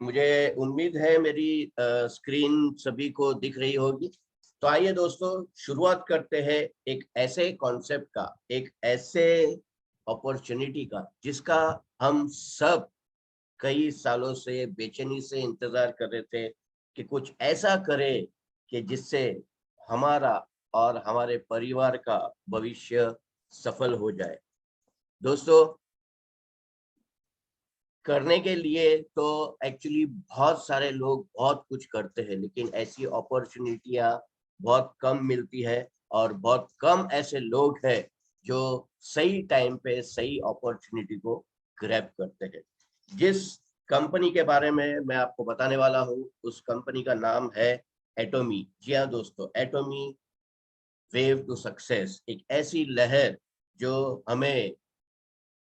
मुझे उम्मीद है मेरी स्क्रीन सभी को दिख रही होगी। तो आइए दोस्तों, शुरुआत करते हैं एक ऐसे कॉन्सेप्ट का, एक ऐसे अपॉर्चुनिटी का, जिसका हम सब कई सालों से बेचैनी से इंतजार कर रहे थे कि कुछ ऐसा करे कि जिससे हमारा और हमारे परिवार का भविष्य सफल हो जाए। दोस्तों, करने के लिए तो एक्चुअली बहुत सारे लोग बहुत कुछ करते हैं, लेकिन ऐसी अपॉर्चुनिटियां बहुत कम मिलती है और बहुत कम ऐसे लोग हैं जो सही टाइम पे सही अपॉर्चुनिटी को ग्रैब करते हैं। जिस कंपनी के बारे में मैं आपको बताने वाला हूँ, उस कंपनी का नाम है एटोमी। जी हाँ दोस्तों, एटोमी वेव टू सक्सेस, एक ऐसी लहर जो हमें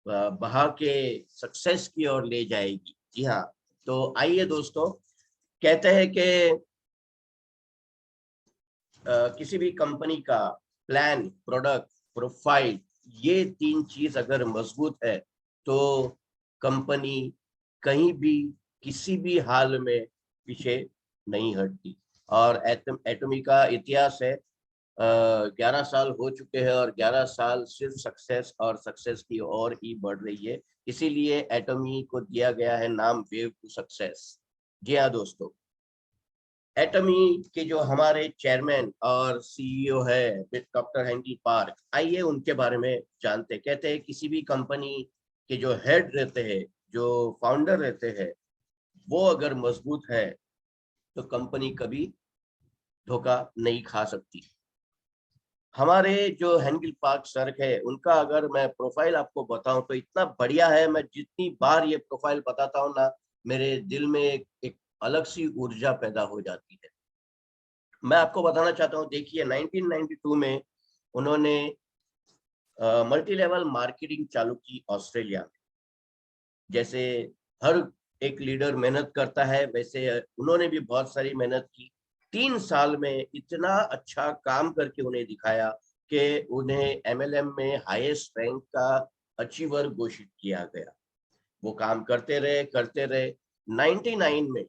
बहा के सक्सेस की ओर ले जाएगी। जी हाँ, तो आइए दोस्तों, कहते हैं कि किसी भी कंपनी का प्लान, प्रोडक्ट, प्रोफाइल, ये तीन चीज अगर मजबूत है तो कंपनी कहीं भी किसी भी हाल में पीछे नहीं हटती। और एटमी का इतिहास है, 11 साल हो चुके हैं और 11 साल सिर्फ सक्सेस और सक्सेस की ओर ही बढ़ रही है। इसीलिए एटमी को दिया गया है नाम वेव टू सक्सेस। जी हाँ दोस्तों, एटमी के जो हमारे चेयरमैन और सीईओ है डॉक्टर हेनरी पार्क, आइए उनके बारे में जानते। कहते हैं किसी भी कंपनी के जो हेड रहते हैं, जो फाउंडर रहते हैं, वो अगर मजबूत है तो कंपनी कभी धोखा नहीं खा सकती। हमारे जो हेनगिल पार्क सर है, उनका अगर मैं प्रोफाइल आपको बताऊं तो इतना बढ़िया है। मैं जितनी बार ये प्रोफाइल बताता हूँ ना, मेरे दिल में एक अलग सी ऊर्जा पैदा हो जाती है। मैं आपको बताना चाहता हूँ, देखिए 1992 में उन्होंने मल्टी लेवल मार्केटिंग चालू की ऑस्ट्रेलिया में। जैसे हर एक लीडर मेहनत करता है, वैसे उन्होंने भी बहुत सारी मेहनत की। 3 साल में इतना अच्छा काम करके उन्हें दिखाया कि उन्हें एमएलएम में हाईएस्ट रैंक का अचीवर घोषित किया गया। वो काम करते रहे 99 में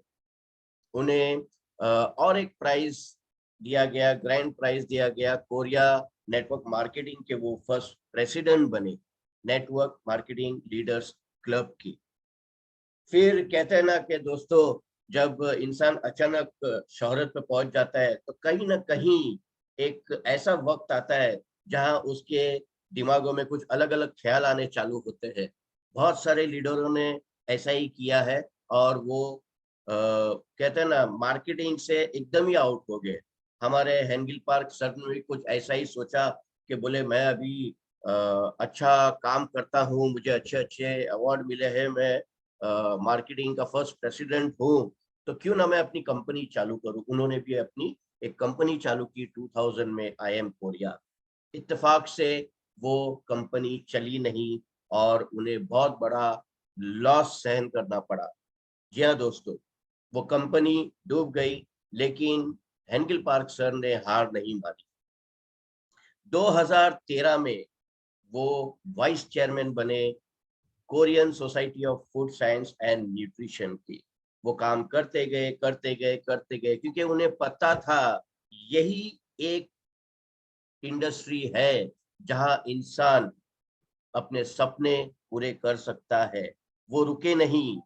उन्हें और एक प्राइज दिया गया, ग्रैंड प्राइज दिया गया, कोरिया नेटवर्क मार्केटिंग के वो फर्स्ट प्रेसिडेंट बने, नेटवर्क मार्केटिंग लीडर्स क्लब की। फिर कहते हैं ना कि दोस्तों, जब इंसान अचानक शोहरत पे पहुंच जाता है तो कहीं ना कहीं एक ऐसा वक्त आता है जहां उसके दिमागों में कुछ अलग अलग ख्याल आने चालू होते हैं। बहुत सारे लीडरों ने ऐसा ही किया है और वो कहते हैं ना, मार्केटिंग से एकदम ही आउट हो गए। हमारे हेनगिल पार्क सर ने भी कुछ ऐसा ही सोचा कि बोले मैं अभी अच्छा काम करता हूँ, मुझे अच्छे अच्छे अवार्ड मिले हैं, मैं मार्केटिंग का फर्स्ट प्रेसिडेंट हूँ, तो क्यों ना मैं अपनी कंपनी चालू करूँ। उन्होंने भी अपनी एक कंपनी चालू की 2000 में, आई एम कोरिया। इत्तेफाक से वो कंपनी चली नहीं और उन्हें बहुत बड़ा लॉस सहन करना पड़ा। जी हाँ दोस्तों, वो कंपनी डूब गई, लेकिन हेनगिल पार्क सर ने हार नहीं मानी। 2013 में वो वाइस चेयरमैन बने Korean society of food science and nutrition की। वो काम करते गए क्योंकि उन्हें पता था यही एक इंडस्ट्री है जहां इंसान अपने सपने पूरे कर सकता है। वो रुके नहीं,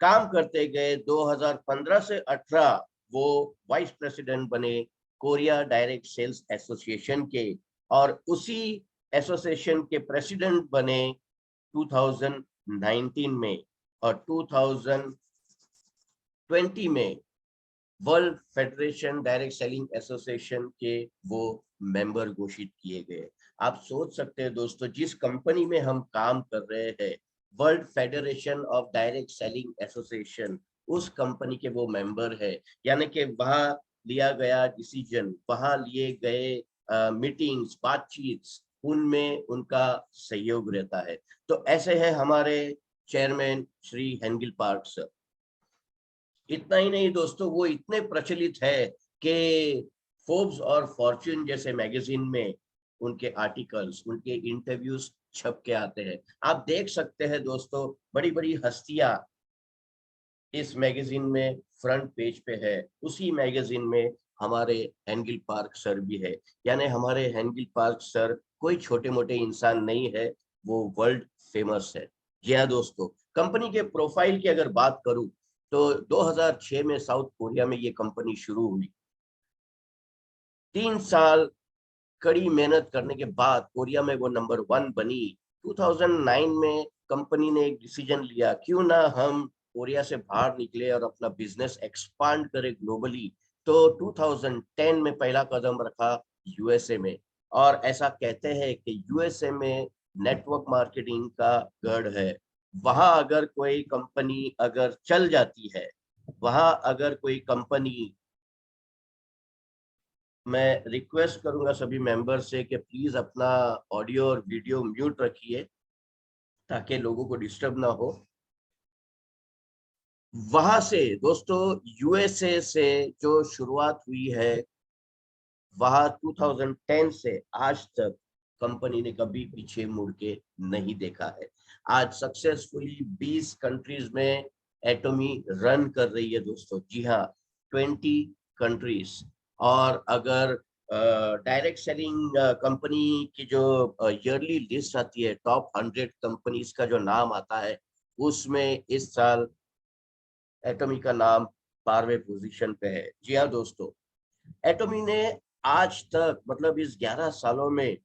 काम करते गए। 2015 से 18 वो वाइस प्रेसिडेंट बने कोरिया डायरेक्ट सेल्स एसोसिएशन के, और उसी एसोसिएशन के प्रेसिडेंट बने 2019 में, और 2020 में world federation direct selling association के वो मेंबर घोषित किए गए। आप सोच सकते हैं दोस्तों, जिस कंपनी में हम काम कर रहे हैं, world federation of direct selling association, उस कंपनी के वो मेंबर है। यानी कि वहां लिया गया डिसीजन, वहां लिए गए मीटिंग्स, बातचीत, उनमें उनका सहयोग रहता है। तो ऐसे है हमारे चेयरमैन श्री हेनगिल पार्क सर। इतना ही नहीं दोस्तों, वो इतने प्रचलित है कि फोर्ब्स और फॉर्च्यून जैसे मैगजीन में उनके आर्टिकल्स, उनके इंटरव्यूज छप के आते हैं। आप देख सकते हैं दोस्तों, बड़ी बड़ी हस्तियां इस मैगजीन में फ्रंट पेज पे है, उसी मैगजीन में हमारे हेनगिल पार्क सर भी है। यानी हमारे हेनगिल पार्क सर कोई छोटे मोटे इंसान नहीं है, वो वर्ल्ड फेमस है। जी हाँ दोस्तों, कंपनी के प्रोफाइल की अगर बात करूं तो 2006 में साउथ कोरिया में ये कंपनी शुरू हुई। 3 साल कड़ी मेहनत करने के बाद कोरिया में वो नंबर 1 बनी। 2009 में कंपनी ने एक डिसीजन लिया, क्यों ना हम कोरिया से बाहर निकले और अपना बिजनेस एक्सपांड करें ग्लोबली। तो 2010 में पहला कदम रखा यूएसए में। और ऐसा कहते हैं कि यूएसए में नेटवर्क मार्केटिंग का गढ़ है। वहां अगर कोई कंपनी अगर चल जाती है, वहां अगर कोई कंपनी, मैं रिक्वेस्ट करूंगा सभी मेंबर से कि प्लीज अपना ऑडियो और वीडियो म्यूट रखिए ताकि लोगों को डिस्टर्ब ना हो। वहां से दोस्तों, यूएसए से जो शुरुआत हुई है, वहां 2010 से आज तक कंपनी ने कभी पीछे मुड़ के नहीं देखा है। आज सक्सेसफुली 20 कंट्रीज में एटॉमी रन कर रही है दोस्तों। जी हाँ, 20 कंट्रीज। और अगर डायरेक्ट सेलिंग कंपनी की जो ईयरली लिस्ट आती है, टॉप 100 कंपनीज का जो नाम आता है, उसमें इस साल एटॉमी का नाम 12वें पोजीशन पे है। जी हाँ दोस्तों, एटॉमी ने आज तक मतलब इस 11 सालों में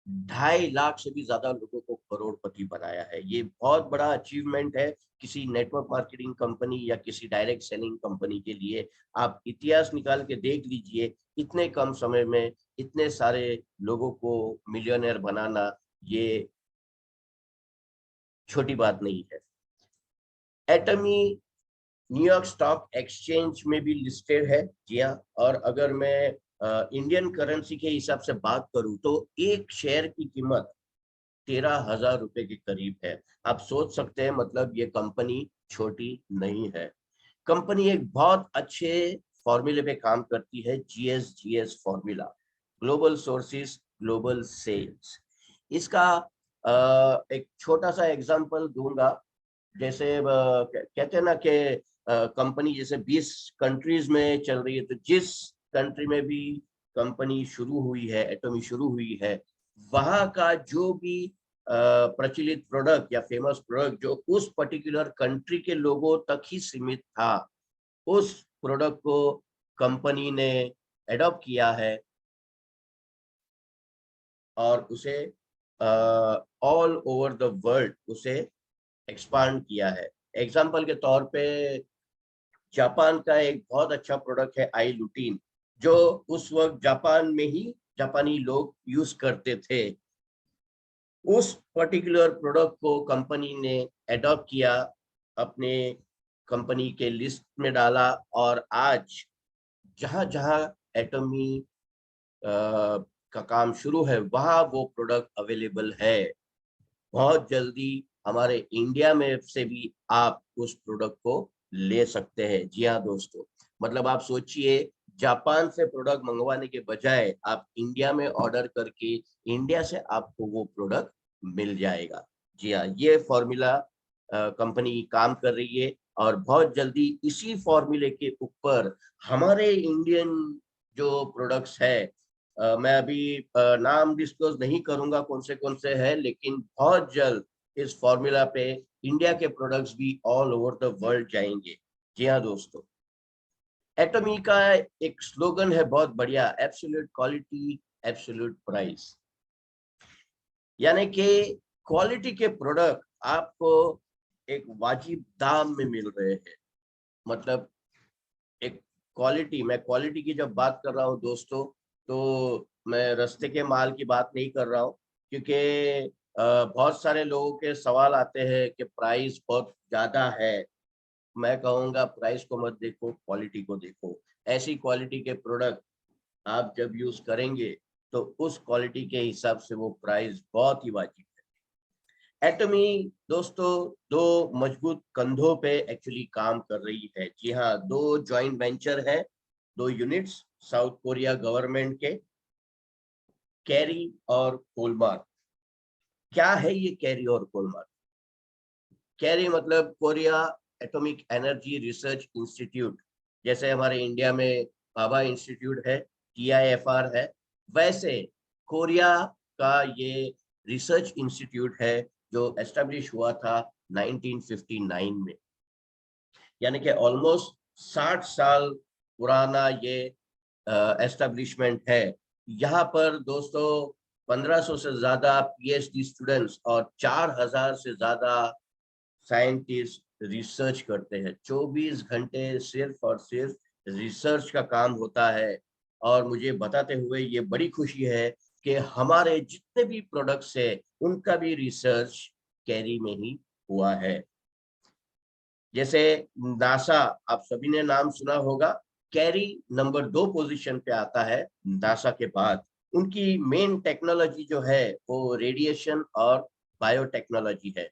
2.5 लाख से भी ज्यादा लोगों को करोड़पति बनाया है। ये बहुत बड़ा अचीवमेंट है किसी नेटवर्क मार्केटिंग कंपनी या किसी डायरेक्ट सेलिंग कंपनी के लिए। आप इतिहास निकाल के देख लीजिए, इतने कम समय में इतने सारे लोगों को मिलियनर बनाना, ये छोटी बात नहीं है। एटमी न्यूयॉर्क स्टॉक एक्सचेंज में भी लिस्टेड है। जी हाँ, और अगर मैं इंडियन करेंसी के हिसाब से बात करूं तो एक शेयर की कीमत 13,000 रुपए के करीब है। आप सोच सकते हैं, मतलब ये कंपनी छोटी नहीं है। कंपनी एक बहुत अच्छे फॉर्मूले पे काम करती है, GS formula, global sources global sales. इसका एक छोटा सा एग्जांपल दूंगा। जैसे कहते हैं ना कि कंपनी जैसे 20 कंट्रीज में चल रही है, तो जिस कंट्री में भी कंपनी शुरू हुई है, एटॉमी शुरू हुई है, वहां का जो भी प्रचलित प्रोडक्ट या फेमस प्रोडक्ट जो उस पर्टिकुलर कंट्री के लोगों तक ही सीमित था, उस प्रोडक्ट को कंपनी ने एडॉप्ट किया है और उसे ऑल ओवर द वर्ल्ड उसे एक्सपांड किया है। एग्जाम्पल के तौर पे जापान का एक बहुत अच्छा प्रोडक्ट है आई लुटीन, जो उस वक्त जापान में ही जापानी लोग यूज करते थे। उस पर्टिकुलर प्रोडक्ट को कंपनी ने एडॉप्ट किया, अपने कंपनी के लिस्ट में डाला, और आज जहां जहां एटॉमी का काम शुरू है, वहां वो प्रोडक्ट अवेलेबल है। बहुत जल्दी हमारे इंडिया में से भी आप उस प्रोडक्ट को ले सकते हैं। जी हाँ दोस्तों, मतलब आप सोचिए, जापान से प्रोडक्ट मंगवाने के बजाय आप इंडिया में ऑर्डर करके इंडिया से आपको वो प्रोडक्ट मिल जाएगा। जी हाँ, ये फॉर्मूला कंपनी काम कर रही है, और बहुत जल्दी इसी फॉर्मूले के ऊपर हमारे इंडियन जो प्रोडक्ट्स है, मैं अभी नाम डिस्क्लोज नहीं करूंगा कौन से है, लेकिन बहुत जल्द इस फॉर्मूला पे इंडिया के प्रोडक्ट्स भी ऑल ओवर द वर्ल्ड जाएंगे। जी हाँ दोस्तों, एटॉमी का एक स्लोगन है बहुत बढ़िया, एब्सोल्यूट क्वालिटी एब्सोल्यूट प्राइस। यानी कि क्वालिटी के प्रोडक्ट आपको एक वाजिब दाम में मिल रहे हैं। मतलब एक क्वालिटी, मैं क्वालिटी की जब बात कर रहा हूँ दोस्तों, तो मैं रास्ते के माल की बात नहीं कर रहा हूँ, क्योंकि बहुत सारे लोगों के सवाल आते हैं कि प्राइस बहुत ज्यादा है। मैं कहूँगा प्राइस को मत देखो, क्वालिटी को देखो। ऐसी क्वालिटी के प्रोडक्ट आप जब यूज करेंगे तो उस क्वालिटी के हिसाब से वो प्राइस बहुत ही वाजिब है। एटॉमी दोस्तों दो मजबूत कंधों पे एक्चुअली काम कर रही है। जी हाँ, दो जॉइंट वेंचर है, दो यूनिट्स साउथ कोरिया गवर्नमेंट के, कैरी और कोलमार्क। क्या है ये कैरी और कोलमार्क? कैरी मतलब Korea atomic energy research institute, जैसे हमारे इंडिया में भाभा इंस्टीट्यूट है, TIFR है, वैसे कोरिया का ये रिसर्च इंस्टीट्यूट है जो एस्टेब्लिश हुआ था 1959 में, यानी कि ऑलमोस्ट 60 साल पुराना ये एस्टेब्लिशमेंट है। यहाँ पर दोस्तों 1500 से ज्यादा PhD स्टूडेंट्स और 4000 से ज्यादा साइंटिस्ट रिसर्च करते हैं। 24 घंटे सिर्फ और सिर्फ रिसर्च का काम होता है। और मुझे बताते हुए ये बड़ी खुशी है कि हमारे जितने भी प्रोडक्ट्स है उनका भी रिसर्च कैरी में ही हुआ है। जैसे नासा, आप सभी ने नाम सुना होगा, कैरी नंबर 2 पोजीशन पे आता है नासा के बाद। उनकी मेन टेक्नोलॉजी जो है वो रेडिएशन और बायोटेक्नोलॉजी है।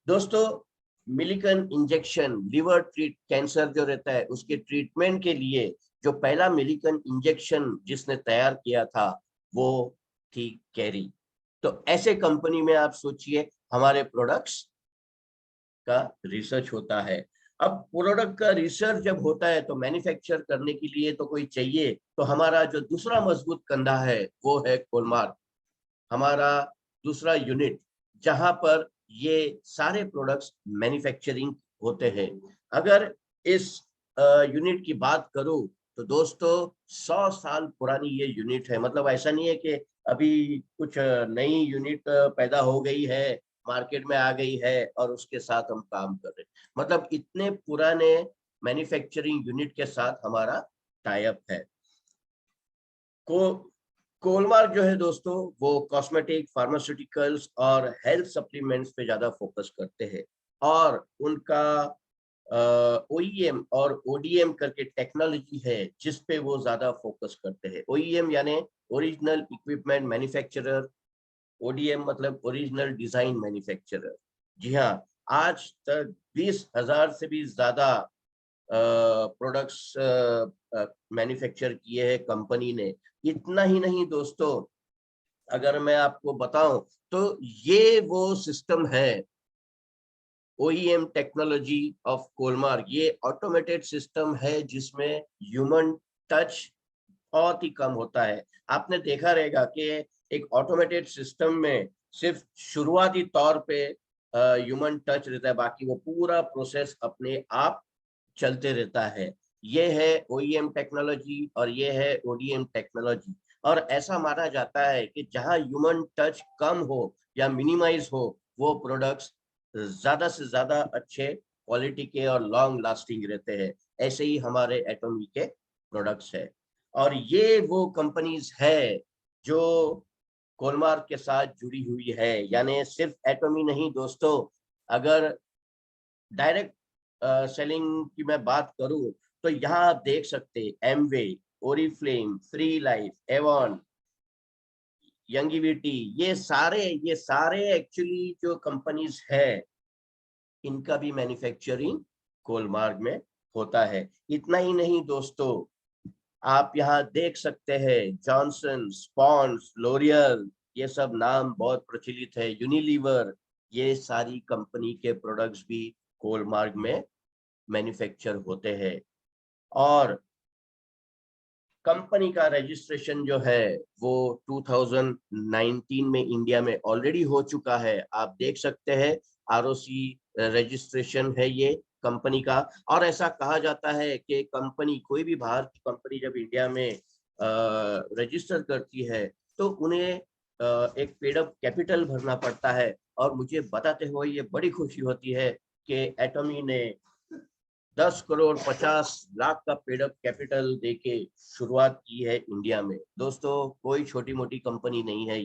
दोस्तों, Millikan injection, liver treat cancer जो रहता है उसके ट्रीटमेंट के लिए जो पहला मिलिकन इंजेक्शन जिसने तैयार किया था वो थी कैरी। तो ऐसे कंपनी में आप सोचिए हमारे प्रोडक्ट्स का रिसर्च होता है। अब प्रोडक्ट का रिसर्च जब होता है तो मैन्युफैक्चर करने के लिए तो कोई चाहिए, तो हमारा जो दूसरा मजबूत कंधा है वो है कोलमार्क, हमारा दूसरा यूनिट, जहां पर ये सारे प्रोडक्ट्स मैन्युफैक्चरिंग होते हैं। अगर इस यूनिट की बात करूं तो दोस्तों 100 साल पुरानी ये यूनिट है। मतलब ऐसा नहीं है कि अभी कुछ नई यूनिट पैदा हो गई है, मार्केट में आ गई है और उसके साथ हम काम कर रहे हैं। मतलब इतने पुराने मैन्युफैक्चरिंग यूनिट के साथ हमारा टाई अप है। को कोलमार्क जो है दोस्तों वो कॉस्मेटिक, फार्मास्यूटिकल्स और हेल्थ सप्लीमेंट्स पे ज्यादा फोकस करते हैं। और उनका OEM और ODM करके टेक्नोलॉजी है जिस पे वो ज्यादा फोकस करते हैं। OEM यानी ओरिजिनल इक्विपमेंट मैन्युफैक्चरर, ODM मतलब ओरिजिनल डिजाइन मैन्युफैक्चरर। जी हाँ, आज तक 20,000 से भी ज्यादा प्रोडक्ट्स मैन्युफैक्चर किए हैं कंपनी ने। इतना ही नहीं दोस्तों, अगर मैं आपको बताऊं तो ये वो सिस्टम है, OEM टेक्नोलॉजी ऑफ कोलमार्क, ये ऑटोमेटेड सिस्टम है जिसमें ह्यूमन टच बहुत ही कम होता है। आपने देखा रहेगा कि एक ऑटोमेटेड सिस्टम में सिर्फ शुरुआती तौर पे ह्यूमन टच रहता है, बाकी वो पूरा प्रोसेस अपने आप चलते रहता है। ये है OEM टेक्नोलॉजी और ये है ODM टेक्नोलॉजी। और ऐसा माना जाता है कि जहां ह्यूमन टच कम हो या मिनिमाइज हो वो प्रोडक्ट्स ज्यादा से ज्यादा अच्छे क्वालिटी के और लॉन्ग लास्टिंग रहते हैं। ऐसे ही हमारे एटॉमी के प्रोडक्ट्स है। और ये वो कंपनीज है जो कोलमार्क के साथ जुड़ी हुई है। यानी सिर्फ एटॉमी नहीं दोस्तों, अगर डायरेक्ट सेलिंग की मैं बात करूं तो यहाँ आप देख सकते हैं Amway, Oriflame, Free Life, Avon, Youngevity, ये सारे एक्चुअली जो कंपनीज है इनका भी मैन्युफैक्चरिंग कोलमार्क में होता है। इतना ही नहीं दोस्तों, आप यहाँ देख सकते हैं जॉनसन, स्पॉन्स, लोरियल, ये सब नाम बहुत प्रचलित है, यूनिलीवर, ये सारी कंपनी के प्रोडक्ट्स भी कोलमार्क में मैन्युफैक्चर होते हैं। और कंपनी का रजिस्ट्रेशन जो है वो 2019 में इंडिया में ऑलरेडी हो चुका है। आप देख सकते हैं ROC रजिस्ट्रेशन है ये कंपनी का। और ऐसा कहा जाता है कि कंपनी, कोई भी बाहर की कंपनी जब इंडिया में रजिस्टर करती है तो उन्हें एक पेड अप कैपिटल भरना पड़ता है। और मुझे बताते हुए ये बड़ी खुशी होती है कि एटॉमी ने 10 करोड़ 50 लाख का पेड अप कैपिटल देके शुरुआत की है इंडिया में। दोस्तों कोई छोटी मोटी कंपनी नहीं है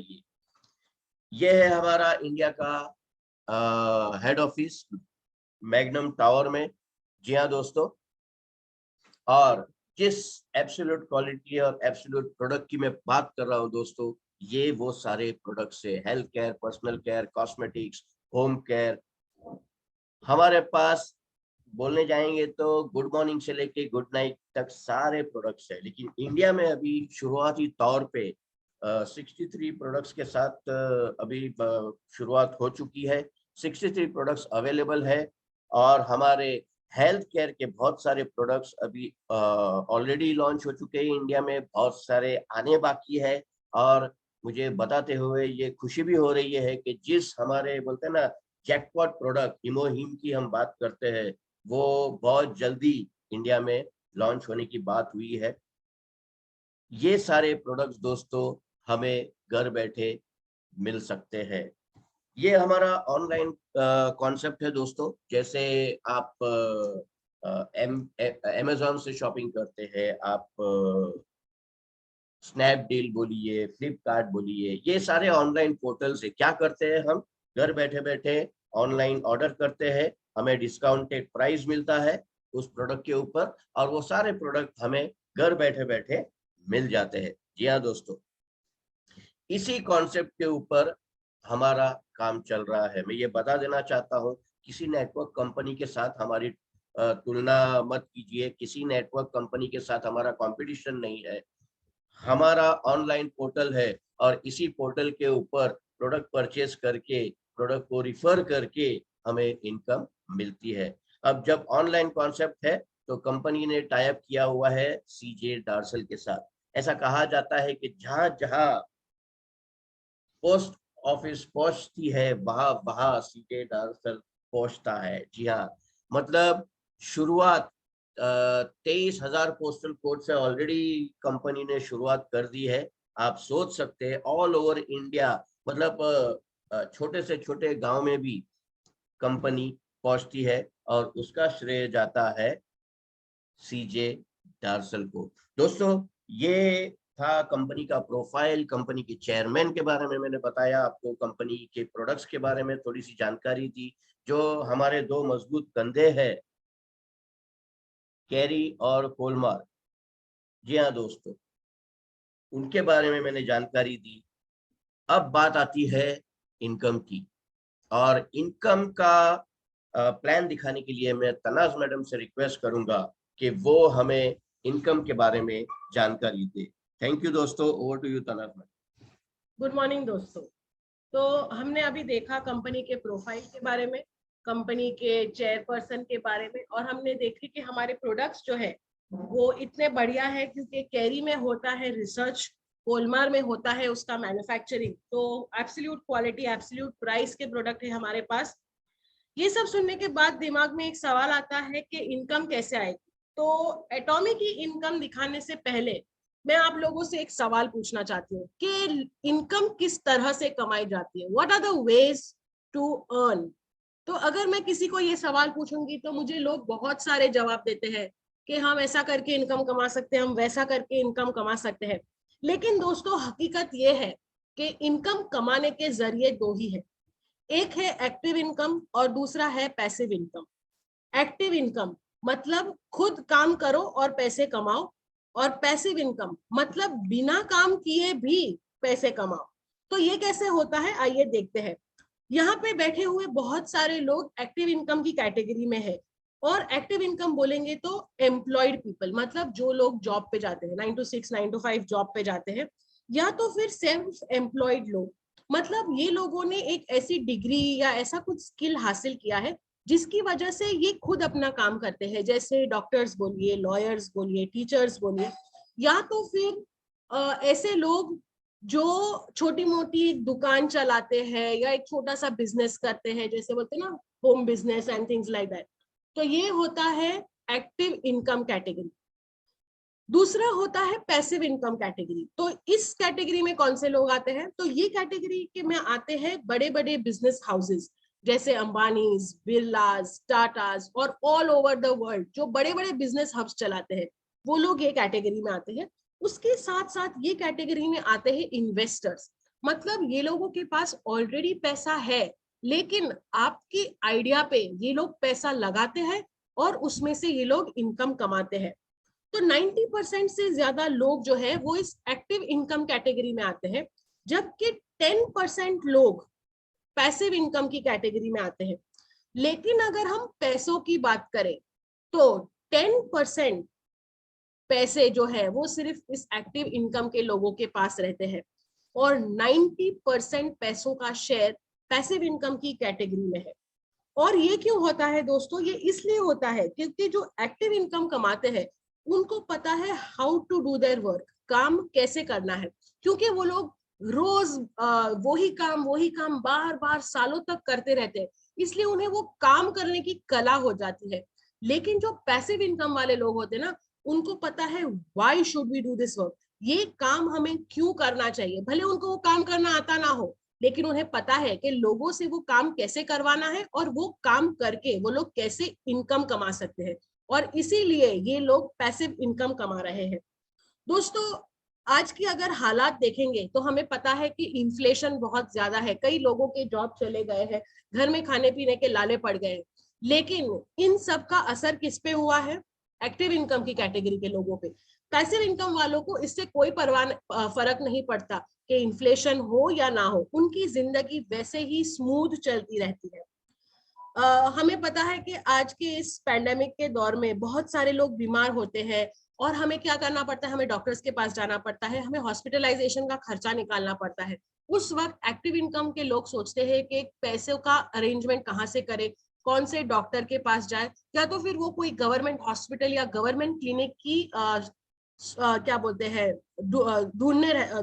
ये है हमारा इंडिया का हेड ऑफिस मैग्नम टावर में। जी हाँ दोस्तों, और जिस एब्सोल्यूट क्वालिटी और एब्सोल्यूट प्रोडक्ट की मैं बात कर रहा हूँ दोस्तों, ये वो सारे प्रोडक्ट्स है, health care, personal care, cosmetics, home care. हमारे पास बोलने जाएंगे तो गुड मॉर्निंग से लेके गुड नाइट तक सारे प्रोडक्ट्स है। लेकिन इंडिया में अभी शुरुआती तौर पे 63 प्रोडक्ट्स के साथ अभी शुरुआत हो चुकी है। 63 प्रोडक्ट्स अवेलेबल है और हमारे हेल्थ केयर के बहुत सारे प्रोडक्ट्स अभी ऑलरेडी लॉन्च हो चुके हैं इंडिया में, बहुत सारे आने बाकी है। और मुझे बताते हुए ये खुशी भी हो रही है कि जिस हमारे बोलते हैं ना जैकपॉट प्रोडक्ट इमोहिम की हम बात करते हैं, वो बहुत जल्दी इंडिया में लॉन्च होने की बात हुई है। ये सारे प्रोडक्ट्स दोस्तों हमें घर बैठे मिल सकते हैं। ये हमारा ऑनलाइन कॉन्सेप्ट है दोस्तों। जैसे आप अमेजोन से शॉपिंग करते हैं, आप स्नैपडील बोलिए, फ्लिपकार्ट बोलिए, ये सारे ऑनलाइन पोर्टल से क्या करते हैं, हम घर बैठे बैठे ऑनलाइन ऑर्डर करते हैं, हमें डिस्काउंटेड प्राइस मिलता है उस प्रोडक्ट के ऊपर, और वो सारे प्रोडक्ट हमें घर बैठे बैठे मिल जाते हैं। जी हाँ दोस्तों, इसी कॉन्सेप्ट के ऊपर हमारा काम चल रहा है। मैं ये बता देना चाहता हूँ, किसी नेटवर्क कंपनी के साथ हमारी तुलना मत कीजिए, किसी नेटवर्क कंपनी के साथ हमारा कंपटीशन नहीं है। हमारा ऑनलाइन पोर्टल है और इसी पोर्टल के ऊपर प्रोडक्ट परचेज करके, प्रोडक्ट को रिफर करके हमें इनकम मिलती है। अब जब ऑनलाइन कॉन्सेप्ट है तो कंपनी ने टाई अप किया हुआ है सीजे डार्सल के साथ। ऐसा कहा जाता है कि जहां जहां पोस्ट ऑफिस पहुंचती है वहां वहां सीधे डार्सल पहुंचता है। जी हाँ, मतलब शुरुआत 23,000 पोस्टल कोड से ऑलरेडी कंपनी ने शुरुआत कर दी है। आप सोच सकते हैं ऑल ओवर इंडिया, मतलब छोटे से छोटे गांव में भी कंपनी पहुंचती है, और उसका श्रेय जाता है सीजे डार्सल को। दोस्तों, ये था कंपनी का प्रोफाइल, कंपनी के चेयरमैन के बारे में मैंने बताया आपको, कंपनी के प्रोडक्ट्स के बारे में थोड़ी सी जानकारी दी। जो हमारे दो मजबूत कंधे हैं, कैरी और कोलमार, जी हाँ दोस्तों, उनके बारे में मैंने जानकारी दी। अब बात आती है इनकम की, और इनकम का प्लान दिखाने के लिए मैं तनाज मैडम से रिक्वेस्ट करूंगा कि वो हमें इनकम के बारे में जानकारी दे। थैंक यू दोस्तों, over to you Tanaz madam. Good morning दोस्तों। तो हमने अभी देखा कंपनी के प्रोफाइल के बारे में, कंपनी के चेयरपर्सन के बारे में, और हमने देखे कि हमारे प्रोडक्ट्स जो है वो इतने बढ़िया है, क्योंकि कैरी में होता है रिसर्च, कोलमार में होता है उसका मैन्युफैक्चरिंग। तो एब्सोल्यूट क्वालिटी, एब्सोल्यूट प्राइस के प्रोडक्ट है हमारे पास। ये सब सुनने के बाद दिमाग में एक सवाल आता है कि इनकम कैसे आएगी। तो एटॉमी की इनकम दिखाने से पहले मैं आप लोगों से एक सवाल पूछना चाहती हूँ कि इनकम किस तरह से कमाई जाती है, what are the ways to earn. तो अगर मैं किसी को ये सवाल पूछूंगी तो मुझे लोग बहुत सारे जवाब देते हैं कि हम ऐसा करके इनकम कमा सकते हैं, हम वैसा करके इनकम कमा सकते हैं। लेकिन दोस्तों, हकीकत ये है कि इनकम कमाने के जरिए दो ही है। एक है एक्टिव इनकम और दूसरा है पैसिव इनकम। एक्टिव इनकम मतलब खुद काम करो और पैसे कमाओ, और पैसिव इनकम मतलब बिना काम किए भी पैसे कमाओ। तो ये कैसे होता है, आइए देखते हैं। यहाँ पे बैठे हुए बहुत सारे लोग एक्टिव इनकम की कैटेगरी में है। और एक्टिव इनकम बोलेंगे तो एम्प्लॉयड पीपल, मतलब जो लोग जॉब पे जाते हैं, 9 to 6, 9 to 5 जॉब पे जाते हैं, या तो फिर सेल्फ एम्प्लॉयड लोग, मतलब ये लोगों ने एक ऐसी डिग्री या ऐसा कुछ स्किल हासिल किया है जिसकी वजह से ये खुद अपना काम करते हैं, जैसे डॉक्टर्स बोलिए, लॉयर्स बोलिए, टीचर्स बोलिए, या तो फिर ऐसे लोग जो छोटी मोटी दुकान चलाते हैं या एक छोटा सा बिजनेस करते हैं, जैसे बोलते हैं ना, home business and things like that. तो ये होता है एक्टिव इनकम कैटेगरी। दूसरा होता है पैसिव इनकम कैटेगरी। तो इस कैटेगरी में कौन से लोग आते हैं, तो ये कैटेगरी के में आते हैं बड़े बड़े बिजनेस हाउसेस, जैसे अंबानीज, बिरलास, टाटास और ऑल ओवर द वर्ल्ड जो बड़े बड़े बिजनेस हब्स चलाते हैं, वो लोग ये कैटेगरी में आते हैं। उसके साथ साथ ये कैटेगरी में आते हैं इन्वेस्टर्स, मतलब ये लोगों के पास ऑलरेडी पैसा है, लेकिन आपकी आइडिया पे ये लोग पैसा लगाते हैं और उसमें से ये लोग इनकम कमाते हैं। तो 90% से ज्यादा लोग जो है वो इस एक्टिव इनकम कैटेगरी में आते हैं, जबकि 10% लोग पैसिव इनकम की कैटेगरी में आते हैं। लेकिन अगर हम पैसों की बात करें तो 10% पैसे जो है वो सिर्फ इस एक्टिव इनकम के लोगों के पास रहते हैं, और 90% पैसों का शेयर पैसिव इनकम की कैटेगरी में है। और ये क्यों होता है दोस्तों? ये इसलिए होता है क्योंकि जो एक्टिव इनकम कमाते हैं उनको पता है how to do their work, काम कैसे करना है, क्योंकि वो लोग रोज वही काम बार बार सालों तक करते रहते हैं, इसलिए उन्हें वो काम करने की कला हो जाती है। लेकिन जो पैसिव इनकम वाले लोग होते हैं ना, उनको पता है why should we do this work, ये काम हमें क्यों करना चाहिए। भले उनको वो काम करना आता ना हो, लेकिन उन्हें पता है कि लोगों से वो काम कैसे करवाना है और वो काम करके वो लोग कैसे इनकम कमा सकते हैं, और इसीलिए ये लोग पैसिव इनकम कमा रहे हैं। दोस्तों, आज की अगर हालात देखेंगे तो हमें पता है कि इन्फ्लेशन बहुत ज्यादा है, कई लोगों के जॉब चले गए हैं, घर में खाने पीने के लाले पड़ गए हैं। लेकिन इन सब का असर किस पे हुआ है? एक्टिव इनकम की कैटेगरी के लोगों पे। पैसिव इनकम वालों को इससे कोई फर्क नहीं पड़ता कि इन्फ्लेशन हो या ना हो, उनकी जिंदगी वैसे ही स्मूथ चलती रहती है। हमें पता है कि आज के इस पैंडेमिक के दौर में बहुत सारे लोग बीमार होते हैं, और हमें क्या करना पड़ता है? हमें डॉक्टर्स के पास जाना पड़ता है, हमें हॉस्पिटलाइजेशन का खर्चा निकालना पड़ता है। उस वक्त एक्टिव इनकम के लोग सोचते हैं कि पैसों का अरेंजमेंट कहाँ से करें, कौन से डॉक्टर के पास जाए, या तो फिर वो कोई गवर्नमेंट हॉस्पिटल या गवर्नमेंट क्लिनिक की क्या बोलते हैं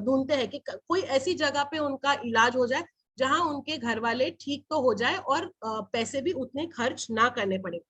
ढूंढते हैं कि कोई ऐसी जगह पे उनका इलाज हो जाए जहां उनके घर वाले ठीक तो हो जाए और पैसे भी उतने खर्च ना करने पड़े।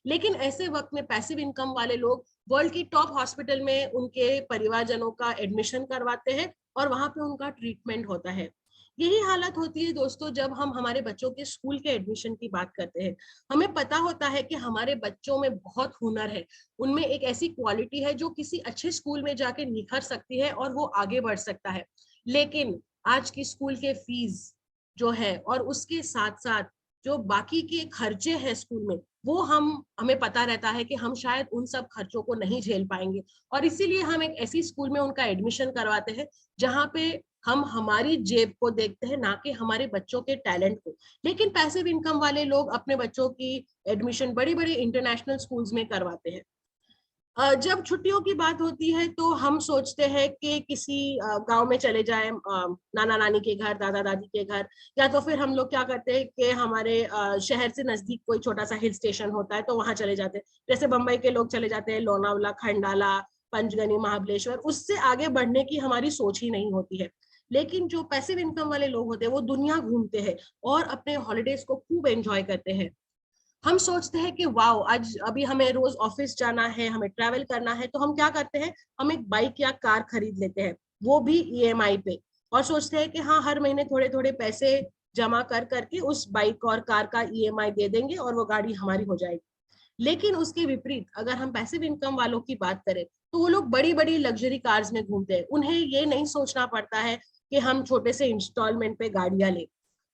लेकिन ऐसे वक्त में पैसिव इनकम वाले लोग वर्ल्ड की टॉप हॉस्पिटल में उनके परिवारजनों का एडमिशन करवाते हैं और वहां पे उनका ट्रीटमेंट होता है। यही हालत होती है दोस्तों जब हम हमारे बच्चों के स्कूल के एडमिशन की बात करते हैं। हमें पता होता है कि हमारे बच्चों में बहुत हुनर है, उनमें एक ऐसी क्वालिटी है जो किसी अच्छे स्कूल में जाके निखर सकती है और वो आगे बढ़ सकता है। लेकिन आज की स्कूल के फीस जो है और उसके साथ साथ जो बाकी के खर्चे हैं स्कूल में, वो हमें पता रहता है कि हम शायद उन सब खर्चों को नहीं झेल पाएंगे, और इसीलिए हम एक ऐसी स्कूल में उनका एडमिशन करवाते हैं जहां पे हम हमारी जेब को देखते हैं, ना कि हमारे बच्चों के टैलेंट को। लेकिन पैसिव इनकम वाले लोग अपने बच्चों की एडमिशन बड़ी बड़ी इंटरनेशनल स्कूल्स में करवाते हैं। जब छुट्टियों की बात होती है तो हम सोचते हैं कि किसी गांव में चले जाएं, नाना नानी के घर, दादा दादी के घर, या तो फिर हम लोग क्या करते हैं कि हमारे शहर से नजदीक कोई छोटा सा हिल स्टेशन होता है तो वहां चले जाते हैं। जैसे बम्बई के लोग चले जाते हैं लोनावला, खंडाला, पंचगनी, महाबलेश्वर, उससे आगे बढ़ने की हमारी सोच ही नहीं होती है। लेकिन जो पैसिव इनकम वाले लोग होते हैं वो दुनिया घूमते हैं और अपने हॉलीडेज को खूब एंजॉय करते हैं। हम सोचते हैं कि वाओ, आज अभी हमें रोज ऑफिस जाना है, हमें ट्रैवल करना है, तो हम क्या करते हैं? हम एक बाइक या कार खरीद लेते हैं, वो भी ईएमआई पे, और सोचते हैं कि हाँ, हर महीने थोड़े थोड़े पैसे जमा कर करके उस बाइक और कार का ईएमआई दे देंगे और वो गाड़ी हमारी हो जाएगी। लेकिन उसके विपरीत अगर हम पैसिव इनकम वालों की बात करें तो वो लोग बड़ी बड़ी लग्जरी कार्स में घूमते हैं, उन्हें ये नहीं सोचना पड़ता है कि हम छोटे से इंस्टॉलमेंट पे गाड़ियां लें।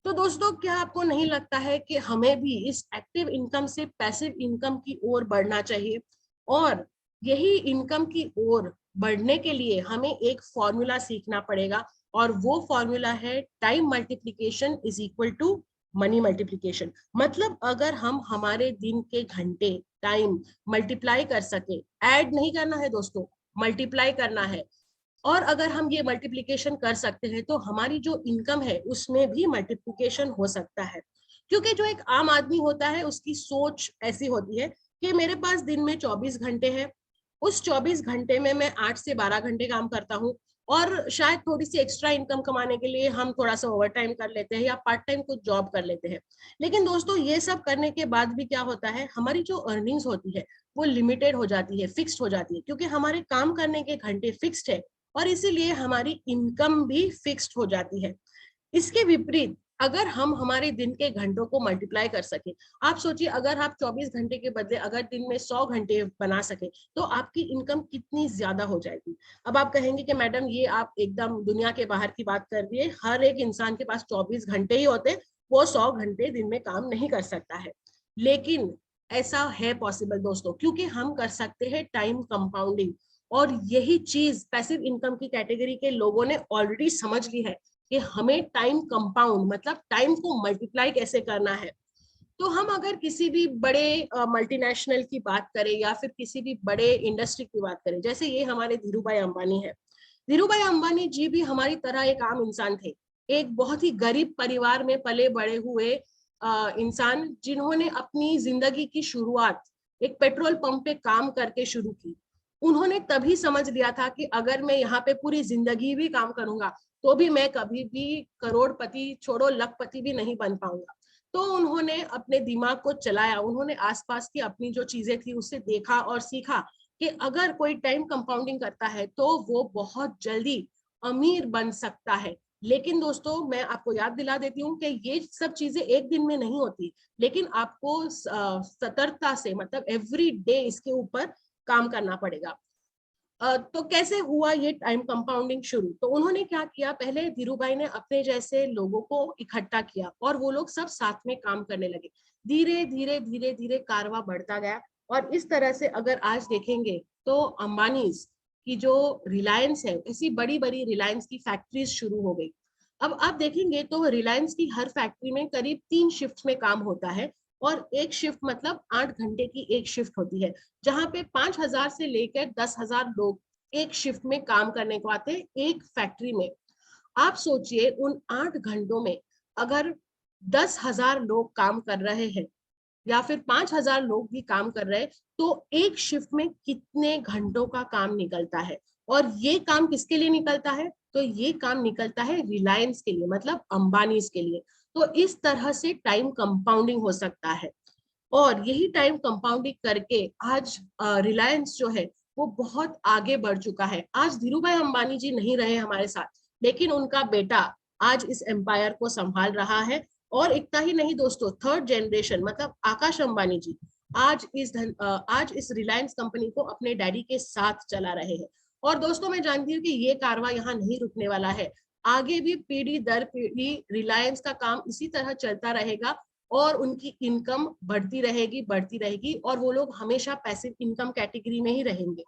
तो दोस्तों, क्या आपको नहीं लगता है कि हमें भी इस एक्टिव इनकम से पैसिव इनकम की ओर बढ़ना चाहिए? और यही इनकम की ओर बढ़ने के लिए हमें एक फॉर्मूला सीखना पड़ेगा, और वो फॉर्मूला है time multiplication is equal to money multiplication. मतलब अगर हम हमारे दिन के घंटे, टाइम मल्टीप्लाई कर सके, ऐड नहीं करना है दोस्तों, मल्टीप्लाई करना है, और अगर हम ये मल्टीप्लिकेशन कर सकते हैं तो हमारी जो इनकम है उसमें भी मल्टीप्लिकेशन हो सकता है। क्योंकि जो एक आम आदमी होता है उसकी सोच ऐसी होती है कि मेरे पास दिन में 24 घंटे है, उस 24 घंटे में मैं 8 से 12 घंटे काम करता हूँ, और शायद थोड़ी सी एक्स्ट्रा इनकम कमाने के लिए हम थोड़ा सा ओवर टाइम कर लेते हैं या पार्ट टाइम कुछ जॉब कर लेते हैं। लेकिन दोस्तों, ये सब करने के बाद भी क्या होता है? हमारी जो अर्निंग्स होती है वो लिमिटेड हो जाती है, फिक्स्ड हो जाती है, क्योंकि हमारे काम करने के घंटे फिक्स्ड है और इसीलिए हमारी इनकम भी फिक्स्ड हो जाती है। इसके विपरीत अगर हम हमारे दिन के घंटों को मल्टीप्लाई कर सके, आप सोचिए अगर आप 24 घंटे के बदले अगर दिन में 100 घंटे बना सके तो आपकी इनकम कितनी ज्यादा हो जाएगी। अब आप कहेंगे कि मैडम ये आप एकदम दुनिया के बाहर की बात कर रही है, हर एक इंसान के पास 24 घंटे ही होते, वो 100 घंटे दिन में काम नहीं कर सकता है। लेकिन ऐसा है पॉसिबल दोस्तों, क्योंकि हम कर सकते हैं टाइम कंपाउंडिंग, और यही चीज पैसिव इनकम की कैटेगरी के लोगों ने ऑलरेडी समझ ली है कि हमें टाइम कंपाउंड मतलब टाइम को मल्टीप्लाई कैसे करना है। तो हम अगर किसी भी बड़े मल्टीनेशनल की बात करें या फिर किसी भी बड़े इंडस्ट्री की बात करें, जैसे ये हमारे धीरू भाई अंबानी है। धीरू भाई अंबानी जी भी हमारी तरह एक आम इंसान थे, एक बहुत ही गरीब परिवार में पले बड़े हुए, इंसान जिन्होंने अपनी जिंदगी की शुरुआत एक पेट्रोल पंप पे काम करके शुरू की, उन्होंने तभी समझ लिया था कि अगर मैं यहाँ पे पूरी जिंदगी भी काम करूंगा तो भी मैं कभी भी करोड़पति छोड़ो लखपति भी नहीं बन पाऊंगा। तो उन्होंने अपने दिमाग को चलाया, उन्होंने आसपास की अपनी जो चीजें थी उससे देखा और सीखा कि अगर कोई टाइम कंपाउंडिंग करता है तो वो बहुत जल्दी अमीर बन सकता है। लेकिन दोस्तों मैं आपको याद दिला देती हूँ कि ये सब चीजें एक दिन में नहीं होती, लेकिन आपको सतर्कता से मतलब एवरी डे इसके ऊपर काम करना पड़ेगा। तो कैसे हुआ ये टाइम कंपाउंडिंग शुरू? तो उन्होंने क्या किया, पहले धीरूभाई ने अपने जैसे लोगों को इकट्ठा किया और वो लोग सब साथ में काम करने लगे। धीरे धीरे धीरे धीरे कारवा बढ़ता गया और इस तरह से अगर आज देखेंगे तो अंबानीज की जो रिलायंस है, ऐसी बड़ी बड़ी रिलायंस की फैक्ट्रीज शुरू हो गई। अब आप देखेंगे तो रिलायंस की हर फैक्ट्री में करीब 3 शिफ्ट में काम होता है और एक शिफ्ट मतलब 8 घंटे की एक शिफ्ट होती है, जहां पे 5,000 से लेकर 10,000 लोग एक शिफ्ट में काम करने को आते हैं एक फैक्ट्री में। आप सोचिए उन 8 घंटों में अगर 10,000 लोग काम कर रहे हैं या फिर 5,000 लोग भी काम कर रहे हैं तो एक शिफ्ट में कितने घंटों का काम निकलता है। और ये काम किसके लिए निकलता है? तो ये काम निकलता है रिलायंस के लिए, मतलब अंबानी के लिए। तो इस तरह से टाइम कंपाउंडिंग हो सकता है और यही टाइम कंपाउंडिंग करके आज रिलायंस जो है वो बहुत आगे बढ़ चुका है। आज धीरूभाई अंबानी जी नहीं रहे हमारे साथ, लेकिन उनका बेटा आज इस एम्पायर को संभाल रहा है। और इतना ही नहीं दोस्तों, थर्ड जनरेशन मतलब आकाश अंबानी जी आज इस रिलायंस कंपनी को अपने डैडी के साथ चला रहे हैं। और दोस्तों मैं जानती हूँ कि ये कारवां यहाँ नहीं रुकने वाला है, आगे भी पीढ़ी दर पीढ़ी रिलायंस का काम इसी तरह चलता रहेगा और उनकी इनकम बढ़ती रहेगी और वो लोग हमेशा पैसिव इनकम कैटेगरी में ही रहेंगे।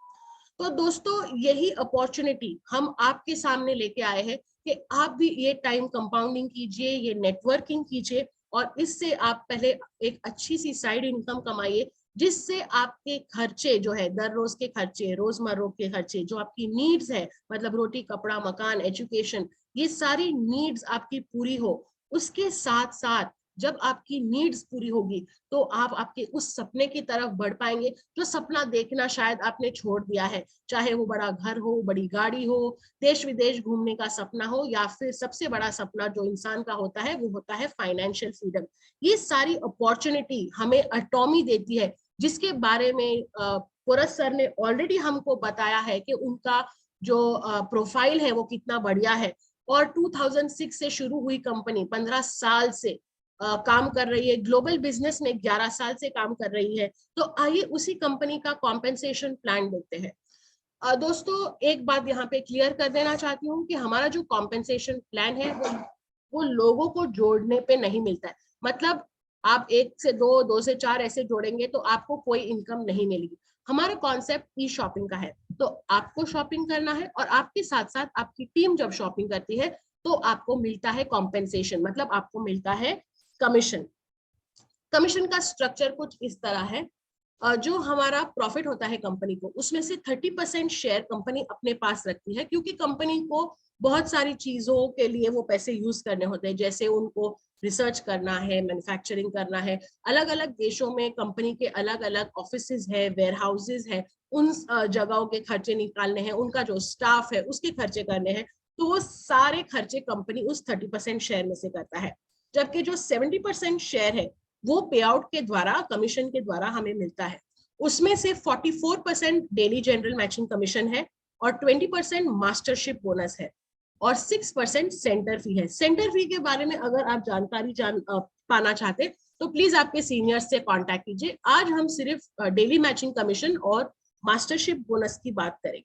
तो दोस्तों यही अपॉर्चुनिटी हम आपके सामने लेके आए हैं कि आप भी ये टाइम कंपाउंडिंग कीजिए, ये नेटवर्किंग कीजिए और इससे आप पहले एक अच्छी सी साइड इनकम कमाइए, जिससे आपके खर्चे जो है दर रोज के खर्चे, रोजमर्रा के खर्चे, जो आपकी नीड्स है मतलब रोटी कपड़ा मकान एजुकेशन, ये सारी नीड्स आपकी पूरी हो। उसके साथ साथ जब आपकी नीड्स पूरी होगी तो आप आपके उस सपने की तरफ बढ़ पाएंगे जो सपना देखना शायद आपने छोड़ दिया है, चाहे वो बड़ा घर हो, बड़ी गाड़ी हो, देश विदेश घूमने का सपना हो, या फिर सबसे बड़ा सपना जो इंसान का होता है वो होता है फाइनेंशियल फ्रीडम। ये सारी अपॉर्चुनिटी हमें एटॉमी देती है, जिसके बारे में पुरस सर ने ऑलरेडी हमको बताया है कि उनका जो प्रोफाइल है वो कितना बढ़िया है। और 2006 से शुरू हुई कंपनी 15 साल से काम कर रही है, ग्लोबल बिजनेस में 11 साल से काम कर रही है। तो आइए उसी कंपनी का कॉम्पेंसेशन प्लान देखते हैं। दोस्तों एक बात यहाँ पे क्लियर कर देना चाहती हूँ कि हमारा जो कॉम्पेंसेशन प्लान है वो लोगों को जोड़ने पे नहीं मिलता है। मतलब आप 1 से 2, 2 से 4 ऐसे जोड़ेंगे तो आपको कोई इनकम नहीं मिलेगी। हमारा कॉन्सेप्ट ई शॉपिंग का है, तो आपको शॉपिंग करना है और आपके साथ साथ आपकी टीम जब शॉपिंग करती है तो आपको मिलता है कॉम्पेंसेशन, मतलब आपको मिलता है कमीशन। कमीशन का स्ट्रक्चर कुछ इस तरह है, जो हमारा प्रॉफिट होता है कंपनी को उसमें से 30% शेयर कंपनी अपने पास रखती है, क्योंकि कंपनी को बहुत सारी चीजों के लिए वो पैसे यूज करने होते हैं, जैसे उनको रिसर्च करना है, मैन्युफैक्चरिंग करना है, अलग अलग देशों में कंपनी के अलग अलग ऑफिसेज है, वेयर हाउसेज है, उन जगहों के खर्चे निकालने हैं, उनका जो स्टाफ है उसके खर्चे करने हैं। तो वो सारे खर्चे कंपनी उस 30% शेयर में से करता है, जबकि जो 70% शेयर है वो पे आउट के द्वारा, कमीशन के द्वारा हमें मिलता है। उसमें से 44% डेली जनरल मैचिंग कमीशन है और 20% मास्टरशिप बोनस है और 6% सेंटर फी है। सेंटर फी के बारे में अगर आप जानकारी पाना चाहते तो प्लीज आपके सीनियर्स से कांटेक्ट कीजिए। आज हम सिर्फ डेली मैचिंग कमीशन और मास्टरशिप बोनस की बात करेंगे।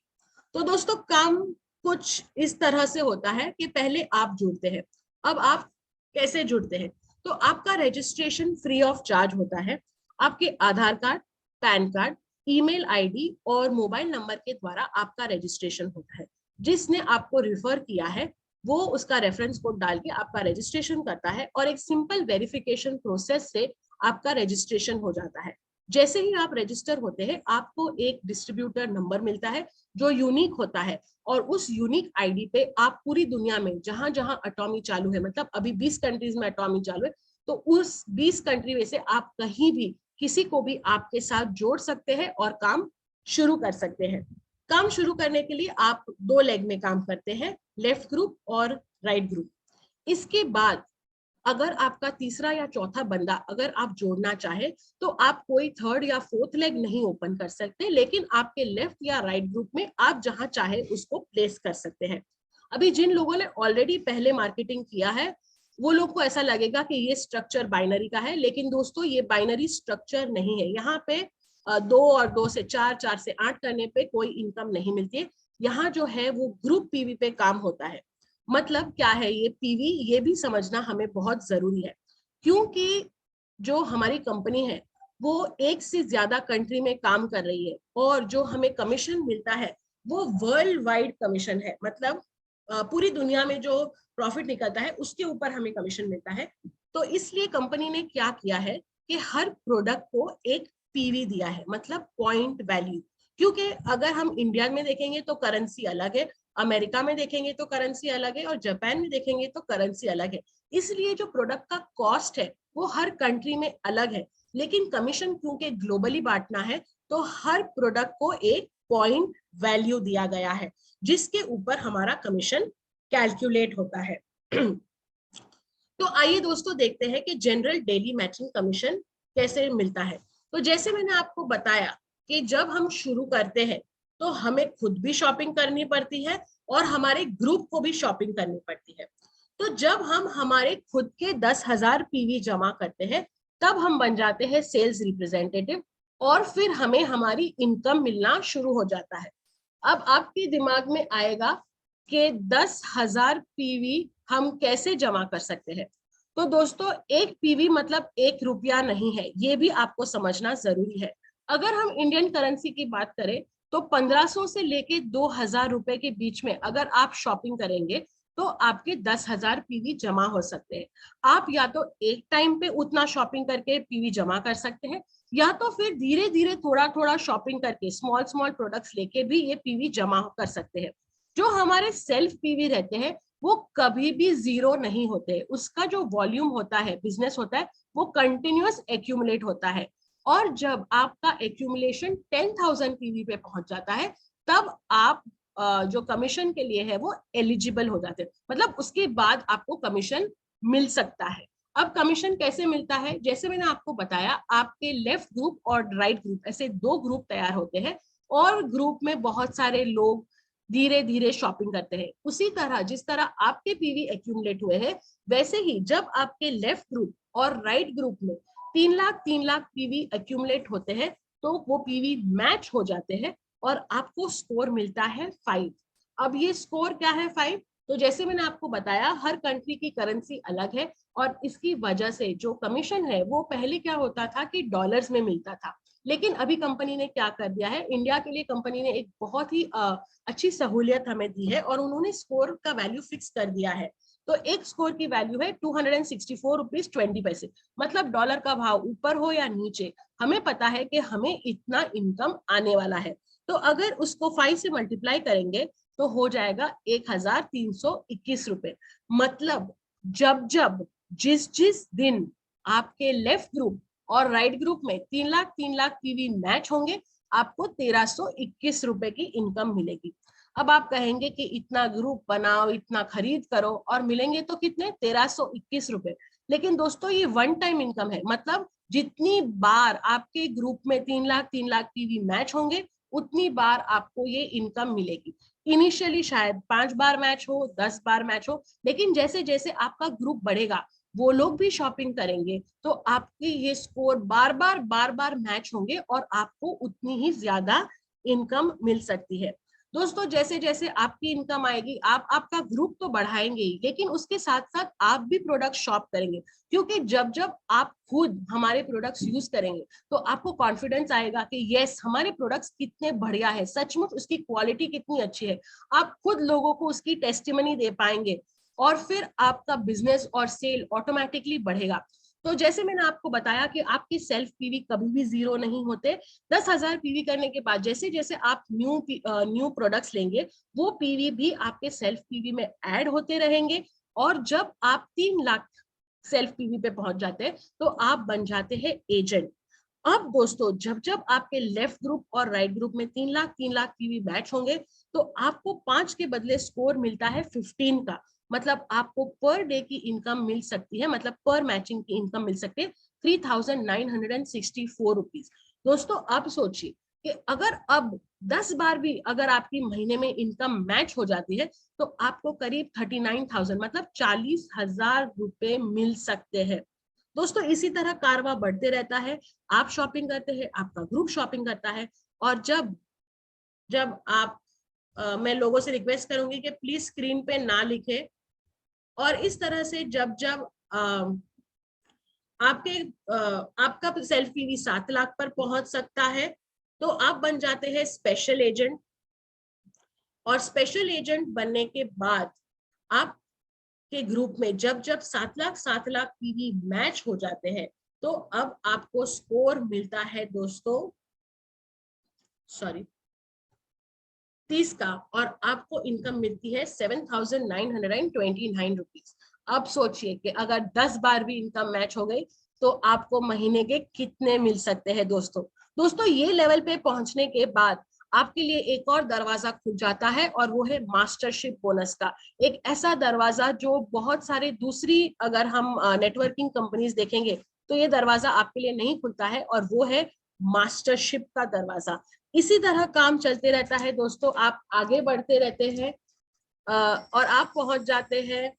तो दोस्तों काम कुछ इस तरह से होता है कि पहले आप जुड़ते हैं। अब आप कैसे जुड़ते हैं? तो आपका रजिस्ट्रेशन फ्री ऑफ चार्ज होता है। आपके Aadhaar card, PAN card, email ID और मोबाइल नंबर के द्वारा आपका रजिस्ट्रेशन होता है। जिसने आपको रिफर किया है वो उसका रेफरेंस कोड डाल के आपका रजिस्ट्रेशन करता है और एक सिंपल वेरिफिकेशन प्रोसेस से आपका रजिस्ट्रेशन हो जाता है। जैसे ही आप रजिस्टर होते हैं आपको एक डिस्ट्रीब्यूटर नंबर मिलता है जो यूनिक होता है और उस यूनिक आईडी पे आप पूरी दुनिया में जहां जहां एटॉमी चालू है, मतलब अभी 20 कंट्रीज में एटॉमी चालू है, तो उस 20 कंट्री में से आप कहीं भी किसी को भी आपके साथ जोड़ सकते हैं और काम शुरू कर सकते हैं। काम शुरू करने के लिए आप 2 लेग में काम करते हैं, लेफ्ट ग्रुप और राइट ग्रुप। इसके बाद अगर आपका तीसरा या चौथा बंदा अगर आप जोड़ना चाहे तो आप कोई थर्ड या फोर्थ लेग नहीं ओपन कर सकते, लेकिन आपके लेफ्ट या राइट ग्रुप में आप जहां चाहे उसको प्लेस कर सकते हैं। अभी जिन लोगों ने ऑलरेडी पहले मार्केटिंग किया है वो लोग को ऐसा लगेगा कि ये स्ट्रक्चर बाइनरी का है, लेकिन दोस्तों ये बाइनरी स्ट्रक्चर नहीं है। यहाँ पे 2 और 2 से 4, 4 से 8 करने पे कोई इनकम नहीं मिलती है। यहाँ जो है वो ग्रुप पीवी पे काम होता है। मतलब क्या है ये पीवी, ये भी समझना हमें बहुत जरूरी है, क्योंकि जो हमारी कंपनी है वो एक से ज्यादा कंट्री में काम कर रही है और जो हमें कमीशन मिलता है वो वर्ल्ड वाइड कमीशन है। मतलब पूरी दुनिया में जो प्रॉफिट निकलता है उसके ऊपर हमें कमीशन मिलता है। तो इसलिए कंपनी ने क्या किया है कि हर प्रोडक्ट को एक पीवी दिया है, मतलब पॉइंट वैल्यू। क्योंकि अगर हम इंडिया में देखेंगे तो करेंसी अलग है, अमेरिका में देखेंगे तो करेंसी अलग है, और जापान में देखेंगे तो करेंसी अलग है। इसलिए जो प्रोडक्ट का कॉस्ट है वो हर कंट्री में अलग है, लेकिन कमीशन क्योंकि ग्लोबली बांटना है तो हर प्रोडक्ट को एक पॉइंट वैल्यू दिया गया है जिसके ऊपर हमारा कमीशन कैलकुलेट होता है। तो आइए दोस्तों देखते हैं कि जनरल डेली मैचिंग कमीशन कैसे मिलता है। तो जैसे मैंने आपको बताया कि जब हम शुरू करते हैं तो हमें खुद भी शॉपिंग करनी पड़ती है और हमारे ग्रुप को भी शॉपिंग करनी पड़ती है। तो जब हम हमारे खुद के 10,000 पीवी जमा करते हैं तब हम बन जाते हैं सेल्स रिप्रेजेंटेटिव और फिर हमें हमारी इनकम मिलना शुरू हो जाता है। अब आपके दिमाग में आएगा कि 10,000 पीवी हम कैसे जमा कर सकते हैं। तो दोस्तों एक पीवी मतलब 1 रुपया नहीं है, ये भी आपको समझना जरूरी है। अगर हम इंडियन करेंसी की बात करें तो 1500 से लेके 2,000 रुपए के बीच में अगर आप शॉपिंग करेंगे तो आपके 10,000 पीवी जमा हो सकते हैं। आप या तो एक टाइम पे उतना शॉपिंग करके पीवी जमा कर सकते हैं, या तो फिर धीरे धीरे थोड़ा थोड़ा शॉपिंग करके स्मॉल स्मॉल प्रोडक्ट्स लेके भी ये पीवी जमा कर सकते हैं। जो हमारे सेल्फ पीवी रहते हैं वो कभी भी जीरो नहीं होते, उसका जो वॉल्यूम होता है, बिजनेस होता है, वो कंटिन्यूअस एक्यूमुलेट होता है। और जब आपका एक्यूमुलेशन 10,000 पीवी पे पहुंच जाता है तब आप जो कमीशन के लिए है वो एलिजिबल हो जाते हैं, मतलब उसके बाद आपको कमीशन मिल सकता है। अब कमीशन कैसे मिलता है, जैसे मैंने आपको बताया आपके लेफ्ट ग्रुप और राइट ग्रुप ऐसे 2 ग्रुप तैयार होते हैं और ग्रुप में बहुत सारे लोग धीरे धीरे शॉपिंग करते हैं। उसी तरह जिस तरह आपके पीवी एक्यूमुलेट हुए हैं वैसे ही जब आपके लेफ्ट ग्रुप और राइट ग्रुप में 3 लाख पीवी एक्यूमुलेट होते हैं तो वो पीवी मैच हो जाते हैं और आपको स्कोर मिलता है 5। अब ये स्कोर क्या है 5, तो जैसे मैंने आपको बताया हर कंट्री की करेंसी अलग है और इसकी वजह से जो कमीशन है वो पहले क्या होता था कि डॉलर्स में मिलता था, लेकिन अभी कंपनी ने क्या कर दिया है, इंडिया के लिए कंपनी ने एक बहुत ही अच्छी सहूलियत हमें दी है और उन्होंने स्कोर का वैल्यू फिक्स कर दिया है। तो एक स्कोर की वैल्यू है 264 रुपीज 20 पैसे, मतलब डॉलर का भाव ऊपर हो या नीचे हमें पता है कि हमें इतना इनकम आने वाला है। तो अगर उसको 5 से मल्टीप्लाई करेंगे तो हो जाएगा 1,321 रुपए। मतलब जब जब जिस जिस दिन आपके लेफ्ट ग्रुप और राइट ग्रुप में 3 लाख पीवी मैच होंगे आपको 1,321 रुपए की इनकम मिलेगी। अब आप कहेंगे कि इतना ग्रुप बनाओ, इतना खरीद करो और मिलेंगे तो कितने 1,321 रुपए, लेकिन दोस्तों ये वन टाइम इनकम है। मतलब जितनी बार आपके ग्रुप में 3 लाख पीवी मैच होंगे उतनी बार आपको ये इनकम मिलेगी। इनिशियली शायद 5 बार मैच हो, 10 बार मैच हो, लेकिन जैसे जैसे आपका ग्रुप बढ़ेगा वो लोग भी शॉपिंग करेंगे तो आपके ये स्कोर बार बार मैच होंगे और आपको उतनी ही ज्यादा इनकम मिल सकती है। दोस्तों जैसे जैसे आपकी इनकम आएगी आप आपका ग्रुप तो बढ़ाएंगे ही, लेकिन उसके साथ साथ आप भी प्रोडक्ट शॉप करेंगे, क्योंकि जब जब आप खुद हमारे प्रोडक्ट्स यूज करेंगे तो आपको कॉन्फिडेंस आएगा कि यस हमारे प्रोडक्ट्स कितने बढ़िया है, सचमुच उसकी क्वालिटी कितनी अच्छी है। आप खुद लोगों को उसकी टेस्टिमनी दे पाएंगे और फिर आपका बिजनेस और सेल ऑटोमेटिकली बढ़ेगा। तो जैसे मैंने आपको बताया कि आपके सेल्फ पीवी कभी भी जीरो नहीं होते। 10,000 पीवी करने के बाद जैसे जैसे आप न्यू प्रोडक्ट्स लेंगे वो पीवी भी आपके सेल्फ पीवी में ऐड होते रहेंगे और जब आप 3 लाख सेल्फ पीवी पे पहुंच जाते हैं तो आप बन जाते हैं एजेंट। अब दोस्तों जब जब आपके लेफ्ट ग्रुप और राइट ग्रुप में 3 लाख पीवी मैच होंगे तो आपको 5 के बदले स्कोर मिलता है 15 का। मतलब आपको पर डे की इनकम मिल सकती है, मतलब पर मैचिंग की इनकम मिल सकती है 3,964 रुपीज। दोस्तों आप सोचिए कि अगर अब 10 बार भी अगर आपकी महीने में इनकम मैच हो जाती है तो आपको करीब 39,000 मतलब 40,000 रुपए मिल सकते हैं। दोस्तों इसी तरह कारवा बढ़ते रहता है, आप शॉपिंग करते हैं, आपका ग्रुप शॉपिंग करता है, और जब जब आप मैं लोगों से रिक्वेस्ट करूंगी कि प्लीज स्क्रीन पे ना लिखे, और इस तरह से जब जब आपका सेल्फ पीवी 7 लाख पर पहुंच सकता है तो आप बन जाते हैं स्पेशल एजेंट। और स्पेशल एजेंट बनने के बाद आप के ग्रुप में जब जब 7 लाख पीवी मैच हो जाते हैं तो अब आपको स्कोर मिलता है दोस्तों 30 का, और आपको इनकम मिलती है 7,929 रुपीज। अब सोचिए कि अगर 10 बार भी इनकम मैच हो गई तो आपको महीने के कितने मिल सकते हैं दोस्तों। दोस्तों ये लेवल पे पहुंचने के बाद आपके लिए एक और दरवाजा खुल जाता है और वो है मास्टरशिप बोनस का। एक ऐसा दरवाजा जो बहुत सारे दूसरी अगर हम नेटवर्किंग कंपनीज देखेंगे तो ये दरवाजा आपके लिए नहीं खुलता है, और वो है मास्टरशिप का दरवाजा। इसी तरह काम चलते रहता है दोस्तों, आप आगे बढ़ते रहते हैं और आप पहुंच जाते हैं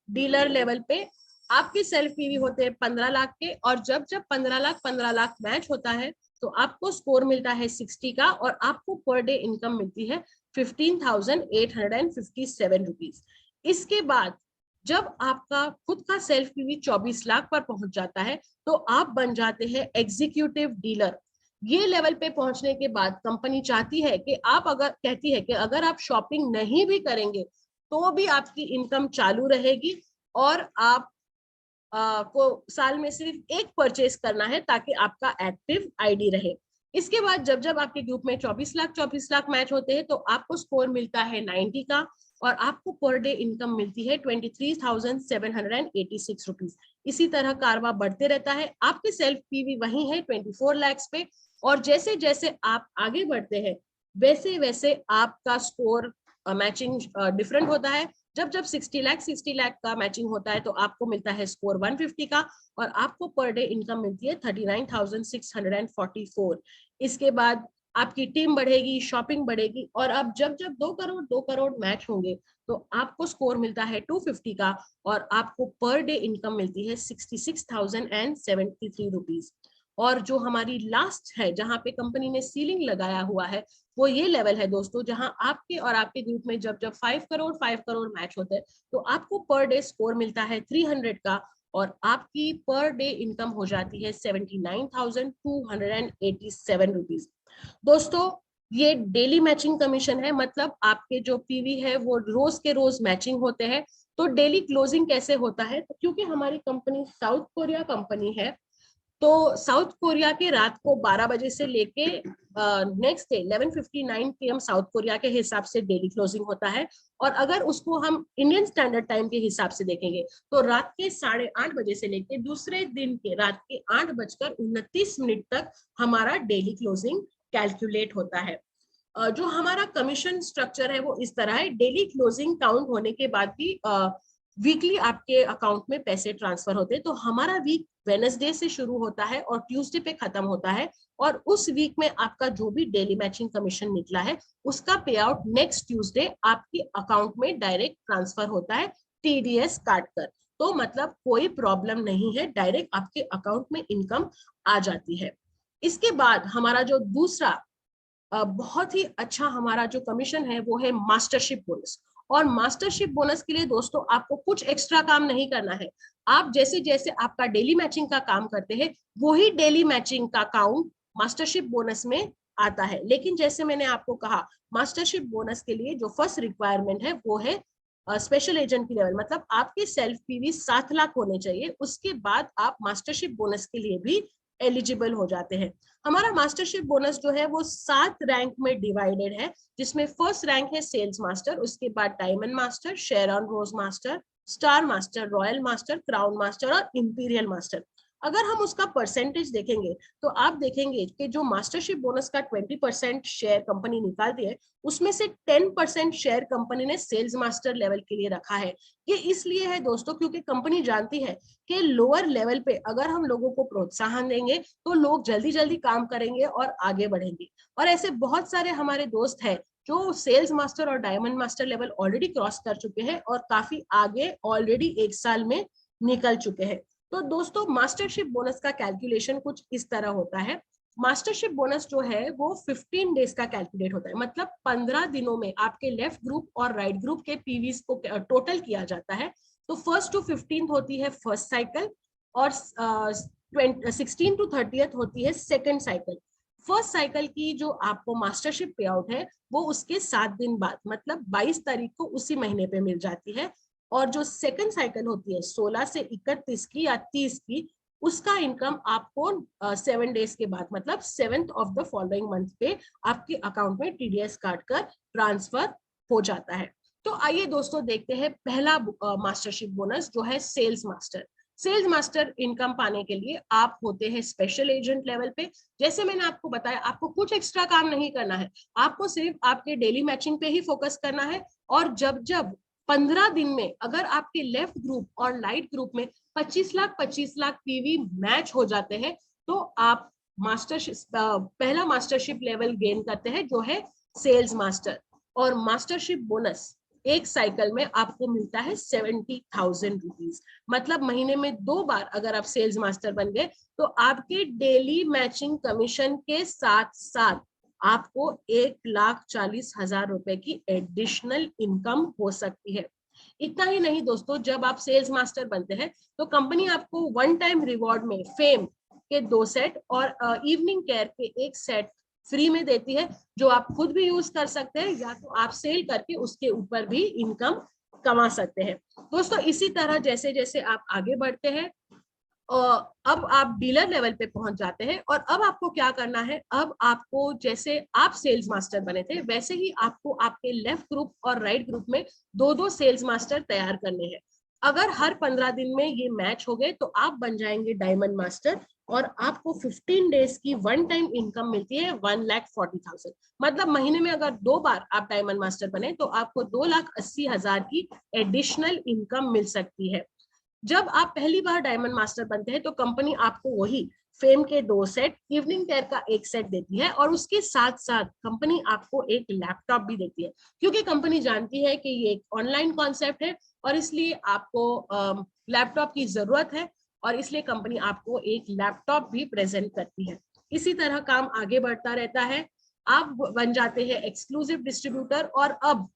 डीलर लेवल पे। आपके सेल्फ पीवी होते हैं 15 लाख के, और जब जब 15 लाख मैच होता है तो आपको स्कोर मिलता है 60 का, और आपको पर डे इनकम मिलती है 15,857 रुपीज। इसके बाद जब आपका खुद का सेल्फ पीवी 24 लाख पर पहुंच जाता है तो आप बन जाते हैं एग्जीक्यूटिव डीलर। ये लेवल पे पहुंचने के बाद कंपनी चाहती है कि आप अगर कहती है कि अगर आप शॉपिंग नहीं भी करेंगे तो भी आपकी इनकम चालू रहेगी, और आप को साल में सिर्फ एक परचेज करना है ताकि आपका एक्टिव आईडी रहे। इसके बाद जब जब आपके ग्रुप में 24 लाख मैच होते हैं तो आपको स्कोर मिलता है 90 का, और आपको पर डे इनकम मिलती है 23,786 रुपीज। इसी तरह कारवा बढ़ते रहता है, आपके सेल्फ पीवी वही है 24 लाख पे, और जैसे जैसे आप आगे बढ़ते हैं वैसे वैसे आपका स्कोर मैचिंग डिफरेंट होता है। जब जब 60 लाख का मैचिंग होता है तो आपको मिलता है स्कोर 150 का, और आपको पर डे इनकम मिलती है 39,644। इसके बाद आपकी टीम बढ़ेगी, शॉपिंग बढ़ेगी, और अब जब जब 2 करोड़ मैच होंगे तो आपको स्कोर मिलता है 250 का, और आपको पर डे इनकम मिलती है 66,073 रुपीज। और जो हमारी लास्ट है जहां पे कंपनी ने सीलिंग लगाया हुआ है वो ये लेवल है दोस्तों, जहां आपके और आपके ग्रुप में जब जब 5 करोड़ मैच होते हैं तो आपको पर डे स्कोर मिलता है 300 का, और आपकी पर डे इनकम हो जाती है 79,287 रुपीज। दोस्तों ये डेली मैचिंग कमीशन है, मतलब आपके जो पीवी है वो रोज के रोज मैचिंग होते हैं। तो डेली क्लोजिंग कैसे होता है, तो क्योंकि हमारी कंपनी साउथ कोरिया कंपनी है तो साउथ कोरिया के रात को 12 बजे से लेके next day 11:59 PM south Korea के हिसाब से डेली क्लोजिंग होता है। और अगर उसको हम इंडियन स्टैंडर्ड टाइम के हिसाब से देखेंगे तो रात के 8:30 बजे से लेके दूसरे दिन के रात के 8:29 तक हमारा डेली क्लोजिंग कैलकुलेट होता है। जो हमारा कमीशन स्ट्रक्चर है वो इस तरह है, डेली क्लोजिंग काउंट होने के बाद भी वीकली आपके अकाउंट में पैसे ट्रांसफर होते हैं। तो हमारा वीक वेडनेसडे से शुरू होता है और ट्यूसडे पे खत्म होता है, और उस वीक में आपका जो भी डेली मैचिंग कमीशन निकला है उसका पे आउट नेक्स्ट ट्यूसडे आपके अकाउंट में डायरेक्ट ट्रांसफर होता है TDS काट कर। तो मतलब कोई प्रॉब्लम नहीं है, डायरेक्ट आपके अकाउंट में इनकम आ जाती है। इसके बाद हमारा जो दूसरा बहुत ही अच्छा हमारा जो कमीशन है वो है मास्टरशिप बोनस। और मास्टरशिप बोनस के लिए दोस्तों आपको कुछ एक्स्ट्रा काम नहीं करना है, आप जैसे जैसे आपका डेली मैचिंग का काम करते हैं वही डेली मैचिंग का काउंट मास्टरशिप बोनस में आता है। लेकिन जैसे मैंने आपको कहा मास्टरशिप बोनस के लिए जो फर्स्ट रिक्वायरमेंट है वो है स्पेशल एजेंट की लेवल, मतलब आपके सेल्फ पीवी 7 लाख होने चाहिए, उसके बाद आप मास्टरशिप बोनस के लिए भी एलिजिबल हो जाते हैं। हमारा मास्टरशिप बोनस जो है वो 7 रैंक में डिवाइडेड है, जिसमें फर्स्ट रैंक है सेल्स मास्टर, उसके बाद diamond master, Sharon rose master, star master, royal master, crown master और इंपीरियल मास्टर। अगर हम उसका परसेंटेज देखेंगे तो आप देखेंगे कि जो मास्टरशिप बोनस का 20% शेयर कंपनी निकालती है, उसमें से 10% शेयर कंपनी ने सेल्स मास्टर लेवल के लिए रखा है। ये इसलिए है दोस्तों क्योंकि कंपनी जानती है कि लोअर लेवल पे अगर हम लोगों को प्रोत्साहन देंगे तो लोग जल्दी जल्दी काम करेंगे और आगे बढ़ेंगे। और ऐसे बहुत सारे हमारे दोस्त हैं जो सेल्स मास्टर और diamond master level already cross कर चुके हैं और काफी आगे ऑलरेडी 1 साल में निकल चुके हैं। तो दोस्तों मास्टरशिप बोनस का कैलकुलेशन कुछ इस तरह होता है। मास्टरशिप बोनस जो है वो 15 डेज का कैलकुलेट होता है, मतलब 15 दिनों में आपके लेफ्ट ग्रुप और राइट ग्रुप के पीवीज को टोटल किया जाता है। तो 1st to 15th होती है फर्स्ट साइकिल और 16 to 30th होती है सेकेंड साइकिल। फर्स्ट साइकिल की जो आपको मास्टरशिप पे आउट है वो उसके 7 दिन बाद, मतलब 22 तारीख को उसी महीने पे मिल जाती है। और जो सेकंड साइकिल होती है 16 से 31 की या 30 की, उसका इनकम आपको 7 डेज के बाद, मतलब 7th of the following month पे आपके अकाउंट में टीडीएस काट कर ट्रांसफर हो जाता है। तो आइए दोस्तों देखते हैं पहला मास्टरशिप बोनस जो है sales master. Sales master income पाने के लिए आप होते हैं स्पेशल एजेंट लेवल पे। जैसे मैंने आपको बताया, आपको कुछ एक्स्ट्रा काम नहीं करना है, आपको सिर्फ आपके डेली मैचिंग पे ही फोकस करना है। और जब जब 15 दिन में अगर आपके लेफ्ट ग्रुप और राइट ग्रुप में 25 लाख पीवी मैच हो जाते हैं तो आप मास्टरशिप पहला मास्टरशिप लेवल गेन करते हैं जो है सेल्स मास्टर। और मास्टरशिप बोनस एक साइकिल में आपको मिलता है 70,000 रुपीज, मतलब महीने में 2 बार अगर आप सेल्स मास्टर बन गए तो आपके डेली मैचिंग कमीशन के साथ साथ आपको 1,40,000 रुपए की एडिशनल इनकम हो सकती है। इतना ही नहीं दोस्तों, जब आप सेल्स मास्टर बनते हैं तो कंपनी आपको वन टाइम रिवॉर्ड में फेम के 2 सेट और इवनिंग केयर के 1 सेट फ्री में देती है, जो आप खुद भी यूज कर सकते हैं या तो आप सेल करके उसके ऊपर भी इनकम कमा सकते हैं। दोस्तों इसी तरह जैसे जैसे आप आगे बढ़ते हैं अब आप डीलर लेवल पे पहुंच जाते हैं और अब आपको क्या करना है, अब आपको जैसे आप सेल्स मास्टर बने थे वैसे ही आपको आपके लेफ्ट ग्रुप और राइट ग्रुप में 2-2 सेल्स मास्टर तैयार करने हैं। अगर हर 15 दिन में ये मैच हो गए तो आप बन जाएंगे डायमंड मास्टर और आपको 15 डेज की वन टाइम इनकम मिलती है 1,40,000। मतलब महीने में अगर 2 बार आप डायमंड मास्टर बने तो आपको 2,80,000 की एडिशनल इनकम मिल सकती है। जब आप पहली बार डायमंड मास्टर बनते हैं तो कंपनी आपको वही फेम के 2 सेट, इवनिंग केयर का 1 सेट देती है और उसके साथ साथ कंपनी आपको एक लैपटॉप भी देती है, क्योंकि कंपनी जानती है कि ये एक ऑनलाइन कॉन्सेप्ट है और इसलिए आपको लैपटॉप की जरूरत है और इसलिए कंपनी आपको एक लैपटॉप भी प्रेजेंट करती है। इसी तरह काम आगे बढ़ता रहता है, आप बन जाते हैं एक्सक्लूसिव डिस्ट्रीब्यूटर और अब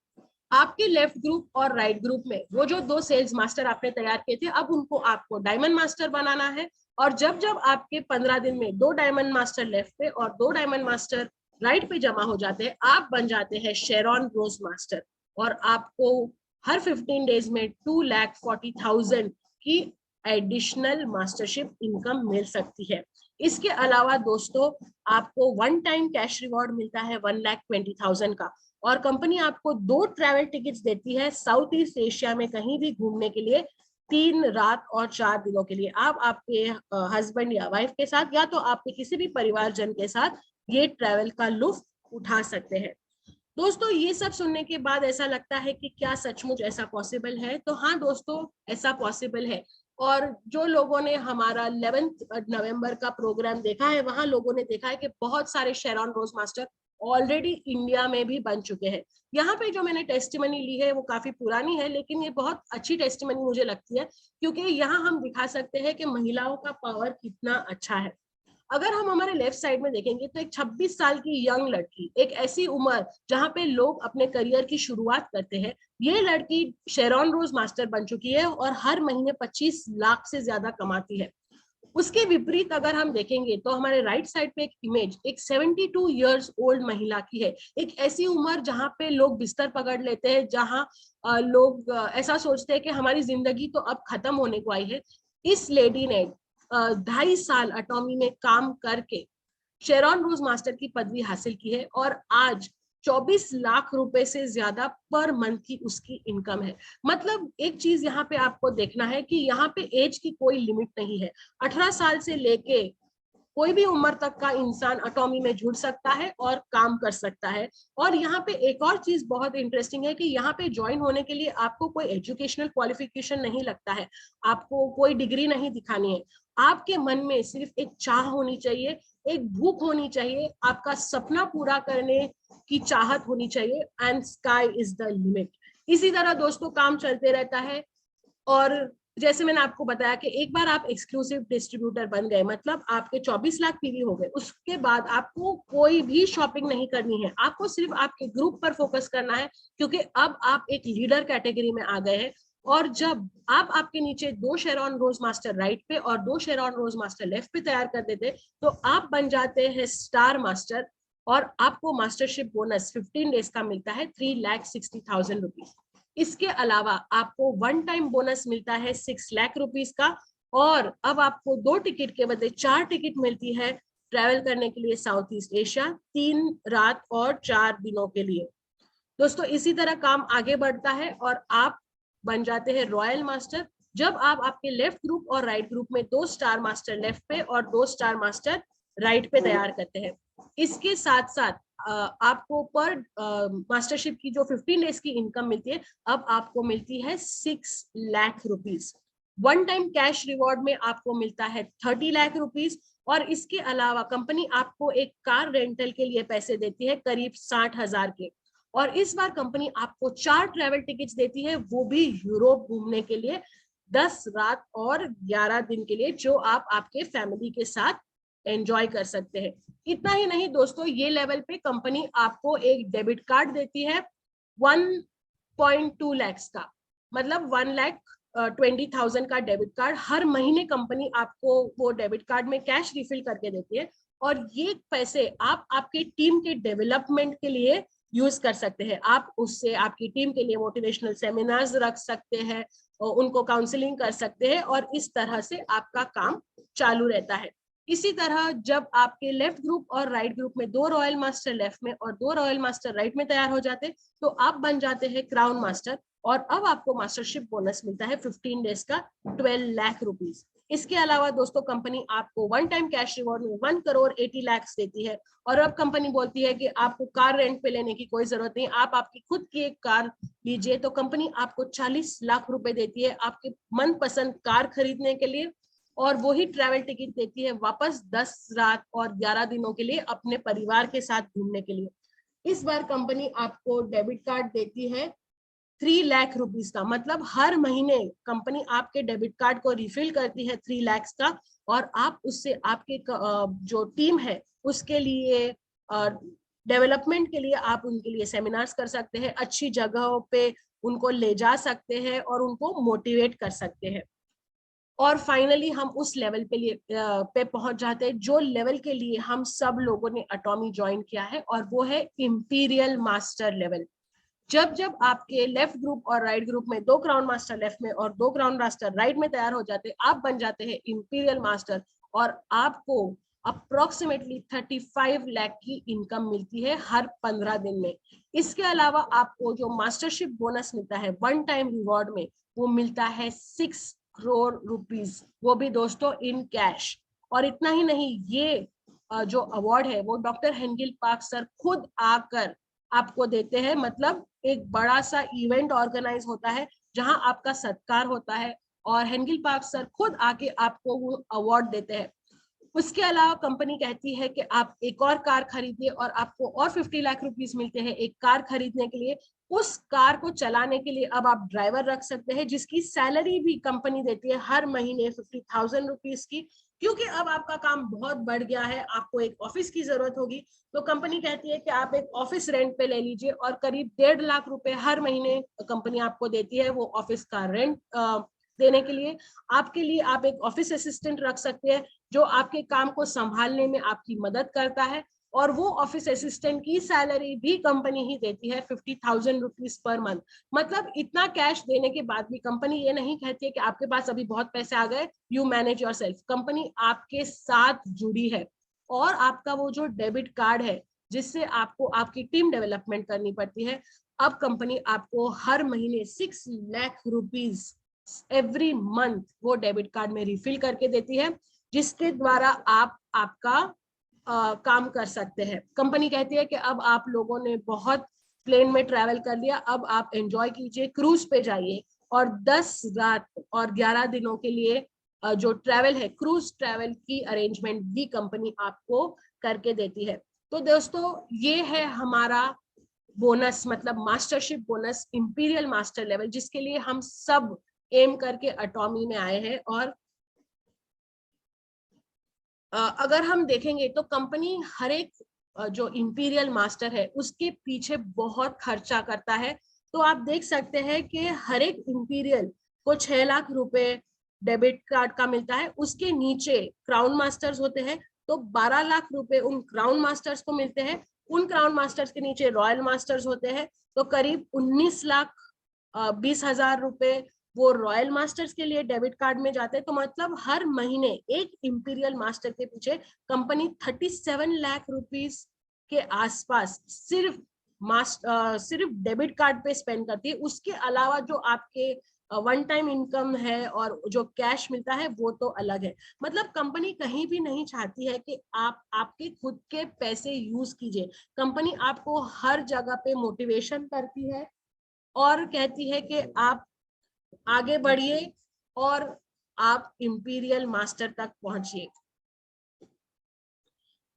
आपके लेफ्ट ग्रुप और राइट ग्रुप में वो जो 2 सेल्स मास्टर आपने तैयार किए थे अब उनको आपको डायमंड मास्टर बनाना है। और जब जब आपके 15 दिन में 2 डायमंड मास्टर लेफ्ट पे और 2 डायमंड मास्टर राइट पे जमा हो जाते हैं, आप बन जाते हैं शेरॉन रोज मास्टर और आपको हर 15 डेज में 2,40,000 की एडिशनल मास्टरशिप इनकम मिल सकती है। इसके अलावा दोस्तों आपको वन टाइम कैश रिवॉर्ड मिलता है 1,20,000 का और कंपनी आपको 2 ट्रैवल टिकट्स देती है साउथ ईस्ट एशिया में कहीं भी घूमने के लिए 3 रात और 4 दिनों के लिए। आप आपके हस्बैंड या वाइफ के साथ या तो आपके किसी भी परिवारजन के साथ ये ट्रैवल का लुत्फ उठा सकते हैं। दोस्तों ये सब सुनने के बाद ऐसा लगता है कि क्या सचमुच ऐसा पॉसिबल है? तो हाँ दोस्तों, ऐसा पॉसिबल है। और जो लोगों ने हमारा 11 नवंबर का प्रोग्राम देखा है वहां लोगों ने देखा है कि बहुत सारे शेरॉन रोज मास्टर ऑलरेडी इंडिया में भी बन चुके हैं। यहाँ पे जो मैंने टेस्टिमनी ली है वो काफी पुरानी है, लेकिन ये बहुत अच्छी टेस्टिमनी मुझे लगती है क्योंकि यहाँ हम दिखा सकते हैं कि महिलाओं का पावर कितना अच्छा है। अगर हम हमारे लेफ्ट साइड में देखेंगे तो एक 26 साल की यंग लड़की, एक ऐसी उम्र जहां पे लोग अपने करियर की शुरुआत करते हैं, ये लड़की शेरॉन रोज मास्टर बन चुकी है और हर महीने 25 लाख से ज्यादा कमाती है। उसके विपरीत अगर हम देखेंगे तो हमारे राइट साइड पे एक इमेज एक 72 इयर्स ओल्ड महिला की है, एक ऐसी उम्र जहां पे लोग बिस्तर पकड़ लेते हैं, जहां लोग ऐसा सोचते हैं कि हमारी जिंदगी तो अब खत्म होने को आई है। इस लेडी ने 2.5 साल एटॉमी में काम करके शेरॉन रोज मास्टर की पदवी हासिल की है और आज 24 लाख रुपए से ज्यादा पर मंथ की उसकी इनकम है। मतलब एक चीज यहाँ पे आपको देखना है कि यहाँ पे एज की कोई लिमिट नहीं है। 18 साल से लेके कोई भी उम्र तक का इंसान एटॉमी में जुड़ सकता है और काम कर सकता है। और यहाँ पे एक और चीज बहुत इंटरेस्टिंग है कि यहाँ पे ज्वाइन होने के लिए आपको कोई एजुकेशनल क्वालिफिकेशन नहीं लगता है, आपको कोई डिग्री नहीं दिखानी है। आपके मन में सिर्फ एक चाह होनी चाहिए, एक भूख होनी चाहिए, आपका सपना पूरा करने की चाहत होनी चाहिए, and sky is the limit. इसी तरह दोस्तों काम चलते रहता है। और जैसे मैंने आपको बताया कि एक बार आप एक्सक्लूसिव डिस्ट्रीब्यूटर बन गए, मतलब आपके 24 लाख पीवी हो गए, उसके बाद आपको कोई भी शॉपिंग नहीं करनी है, आपको सिर्फ आपके ग्रुप पर फोकस करना है, क्योंकि अब आप एक लीडर कैटेगरी में आ गए हैं। और जब आप आपके नीचे 2 शेरॉन रोज मास्टर राइट पे और 2 शेरॉन रोज मास्टर लेफ्ट पे तैयार कर देते, तो आप बन जाते हैं स्टार मास्टर। और आपको मास्टरशिप बोनस 15 डेज का मिलता है 3,60,000 रुपीज। इसके अलावा आपको वन टाइम बोनस मिलता है 6 लाख रुपीस का। और अब आपको 2 टिकट के बदले 4 टिकट मिलती है ट्रैवल करने के लिए साउथ ईस्ट एशिया 3 रात और 4 दिनों के लिए। दोस्तों इसी तरह काम आगे बढ़ता है और आप बन जाते हैं रॉयल मास्टर, जब आप आपके लेफ्ट ग्रुप और राइट ग्रुप में 2 स्टार मास्टर लेफ्ट पे और 2 स्टार मास्टर राइट पे तैयार करते हैं। इसके साथ साथ आपको पर मास्टरशिप की जो 15 डेज की इनकम मिलती है, अब आपको मिलती है 6 lakh rupees. One time cash reward में आपको मिलता है 30 लाख रुपीस। और इसके अलावा कंपनी आपको एक कार रेंटल के लिए पैसे देती है करीब 60,000 के। और इस बार कंपनी आपको 4 ट्रैवल टिकट्स देती है, वो भी यूरोप घूमने के लिए 10 रात और 11 दिन के लिए, जो आप आपके फैमिली के साथ एंजॉय कर सकते हैं। इतना ही नहीं दोस्तों, ये लेवल पे कंपनी आपको एक डेबिट कार्ड देती है 1.2 लाख का, मतलब 1,20,000 का डेबिट कार्ड हर महीने कंपनी आपको वो डेबिट कार्ड में कैश रिफिल करके देती है। और ये पैसे आप आपके टीम के डेवलपमेंट के लिए यूज कर सकते हैं। आप उससे आपकी टीम के लिए मोटिवेशनल सेमिनार्स रख सकते हैं और उनको काउंसलिंग कर सकते हैं, और इस तरह से आपका काम चालू रहता है। इसी तरह जब आपके लेफ्ट ग्रुप और राइट ग्रुप में 2 रॉयल मास्टर लेफ्ट में और 2 रॉयल मास्टर राइट में तैयार हो जाते, तो आप बन जाते हैं क्राउन मास्टर। और अब आपको मास्टरशिप बोनस मिलता है 15 डेज का 12 लाख रुपीस। इसके अलावा दोस्तों कंपनी आपको वन टाइम कैश रिवॉर्ड में 1 करोड़ 80 लाख देती है। और अब कंपनी बोलती है कि आपको कार रेंट पे लेने की कोई जरूरत नहीं, आप आपकी खुद की एक कार लीजिए, तो कंपनी आपको 40 लाख रुपए देती है आपके मनपसंद कार खरीदने के लिए। और वही ट्रैवल टिकट देती है वापस 10 रात और 11 दिनों के लिए अपने परिवार के साथ घूमने के लिए। इस बार कंपनी आपको डेबिट कार्ड देती है 3 लाख रुपीस का, मतलब हर महीने कंपनी आपके डेबिट कार्ड को रिफिल करती है 3 लाख का। और आप उससे आपके जो टीम है उसके लिए डेवलपमेंट के लिए आप उनके लिए सेमिनार्स कर सकते हैं, अच्छी जगहों पे उनको ले जा सकते हैं और उनको मोटिवेट कर सकते हैं। और फाइनली हम उस लेवल पे पहुंच जाते हैं जो लेवल के लिए हम सब लोगों ने एटॉमी ज्वाइन किया है, और वो है इंपीरियल मास्टर लेवल। जब जब आपके लेफ्ट ग्रुप और राइट ग्रुप में 2 क्राउन मास्टर लेफ्ट में और 2 क्राउन मास्टर राइट में तैयार हो जाते, आप बन जाते हैं इंपीरियल मास्टर। और आपको अप्रोक्सीमेटली 35 लाख की इनकम मिलती है हर 15 दिन में। इसके अलावा आपको जो मास्टरशिप बोनस मिलता है वन टाइम रिवॉर्ड में, वो मिलता है 6 करोड़ रुपीस, वो भी दोस्तों इन कैश। और इतना ही नहीं, ये जो अवार्ड है वो डॉक्टर हेंगिल पार्क सर खुद आकर आपको देते हैं। मतलब एक बड़ा सा इवेंट ऑर्गेनाइज होता है जहां आपका सत्कार होता है और हेंगिल पार्क सर खुद आके आपको वो अवार्ड देते हैं। उसके अलावा कंपनी कहती है कि आप एक और कार खरीदिए और आपको और 50 लाख रुपीस मिलते हैं एक कार खरीदने के लिए। उस कार को चलाने के लिए अब आप ड्राइवर रख सकते हैं, जिसकी सैलरी भी कंपनी देती है हर महीने 50,000 रुपीस की। क्योंकि अब आपका काम बहुत बढ़ गया है, आपको एक ऑफिस की जरूरत होगी, तो कंपनी कहती है कि आप एक ऑफिस रेंट पे ले लीजिए, और करीब 1.5 लाख रुपए हर महीने कंपनी आपको देती है वो ऑफिस का रेंट देने के लिए। आपके लिए आप एक ऑफिस असिस्टेंट रख सकते हैं जो आपके काम को संभालने में आपकी मदद करता है, और वो ऑफिस असिस्टेंट की सैलरी भी कंपनी ही देती है 50,000 रुपीज पर मंथ। मतलब इतना कैश देने के बाद भी कंपनी ये नहीं कहती है कि आपके पास अभी बहुत पैसे आ गए, यू मैनेज योरसेल्फ। कंपनी आपके साथ जुड़ी है, और आपका वो जो डेबिट कार्ड है जिससे आपको आपकी टीम डेवलपमेंट करनी पड़ती है। अब कंपनी आपको हर महीने 6 लाख रुपीज एवरी मंथ वो डेबिट कार्ड में रिफिल करके देती है, जिसके द्वारा आप आपका काम कर सकते हैं। कंपनी कहती है कि अब आप लोगों ने बहुत प्लेन में ट्रैवल कर लिया, अब आप एंजॉय कीजिए, क्रूज पे जाइए, और 10 रात और 11 दिनों के लिए जो ट्रैवल है, क्रूज ट्रैवल की अरेंजमेंट भी कंपनी आपको करके देती है। तो दोस्तों ये है हमारा बोनस, मतलब mastership bonus, imperial master level, जिसके लिए हम सब एम करके अटॉमी में आए हैं। और अगर हम देखेंगे तो कंपनी हर एक जो इंपीरियल मास्टर है उसके पीछे बहुत खर्चा करता है। तो आप देख सकते हैं कि हर एक इंपीरियल को 6 लाख रुपए डेबिट कार्ड का मिलता है। उसके नीचे क्राउन मास्टर्स होते हैं, तो 12 लाख रुपए उन क्राउन मास्टर्स को मिलते हैं। उन क्राउन मास्टर्स के नीचे रॉयल मास्टर्स होते हैं, तो करीब 19 लाख 20,000 रुपए वो रॉयल मास्टर्स के लिए डेबिट कार्ड में जाते हैं। तो मतलब हर महीने एक इंपीरियल मास्टर के पीछे कंपनी 37 लाख रुपीस के आसपास सिर्फ डेबिट कार्ड पे स्पेंड करती है। उसके अलावा जो आपके वन टाइम इनकम है और जो कैश मिलता है वो तो अलग है। मतलब कंपनी कहीं भी नहीं चाहती है कि आप आपके खुद के पैसे यूज कीजिए। कंपनी आपको हर जगह पे मोटिवेशन करती है और कहती है कि आप आगे बढ़िए और आप इंपीरियल मास्टर तक पहुंचिए।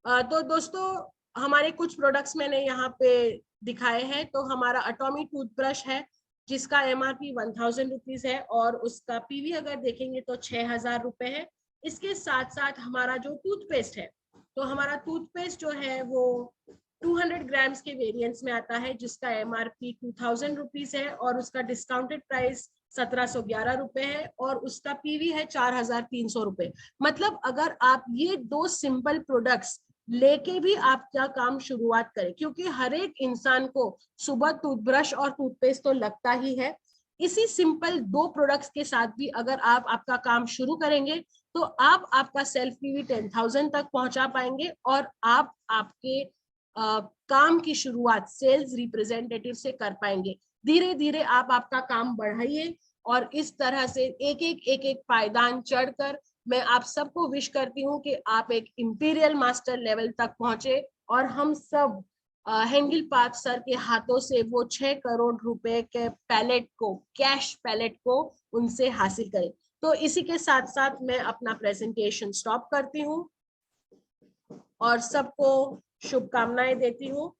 तो दोस्तों हमारे कुछ प्रोडक्ट्स मैंने यहाँ पे दिखाए हैं। तो हमारा अटॉमी टूथब्रश है जिसका एमआरपी 1000 रुपीज है और उसका पीवी अगर देखेंगे तो 6000 रुपए है। इसके साथ साथ हमारा जो टूथपेस्ट है, तो हमारा टूथपेस्ट जो है वो 200 ग्राम्स के वेरिएंट्स में आता है, जिसका एमआरपी 2000 रुपीज है और उसका डिस्काउंटेड प्राइस 1711 रुपए है और उसका पीवी है 4300 रुपए। मतलब अगर आप ये दो सिंपल प्रोडक्ट्स लेके भी आपका काम शुरुआत करें, क्योंकि हर एक इंसान को सुबह टूथब्रश और टूथपेस्ट तो लगता ही है, इसी सिंपल दो प्रोडक्ट्स के साथ भी अगर आप आपका काम शुरू करेंगे तो आप आपका सेल्फ पीवी 10,000 तक पहुंचा पाएंगे और आप आपके काम की शुरुआत सेल्स रिप्रेजेंटेटिव से कर पाएंगे। धीरे धीरे आप आपका काम बढ़ाइए और इस तरह से एक एक पायदान चढ़कर मैं आप सबको विश करती हूँ कि आप एक इंपीरियल मास्टर लेवल तक पहुंचे और हम सब हेंगिल पार्क सर के हाथों से वो 6 करोड़ रुपए के पैलेट को, कैश पैलेट को उनसे हासिल करें। तो इसी के साथ साथ मैं अपना प्रेजेंटेशन स्टॉप करती हूँ और सबको शुभकामनाएं देती हूँ।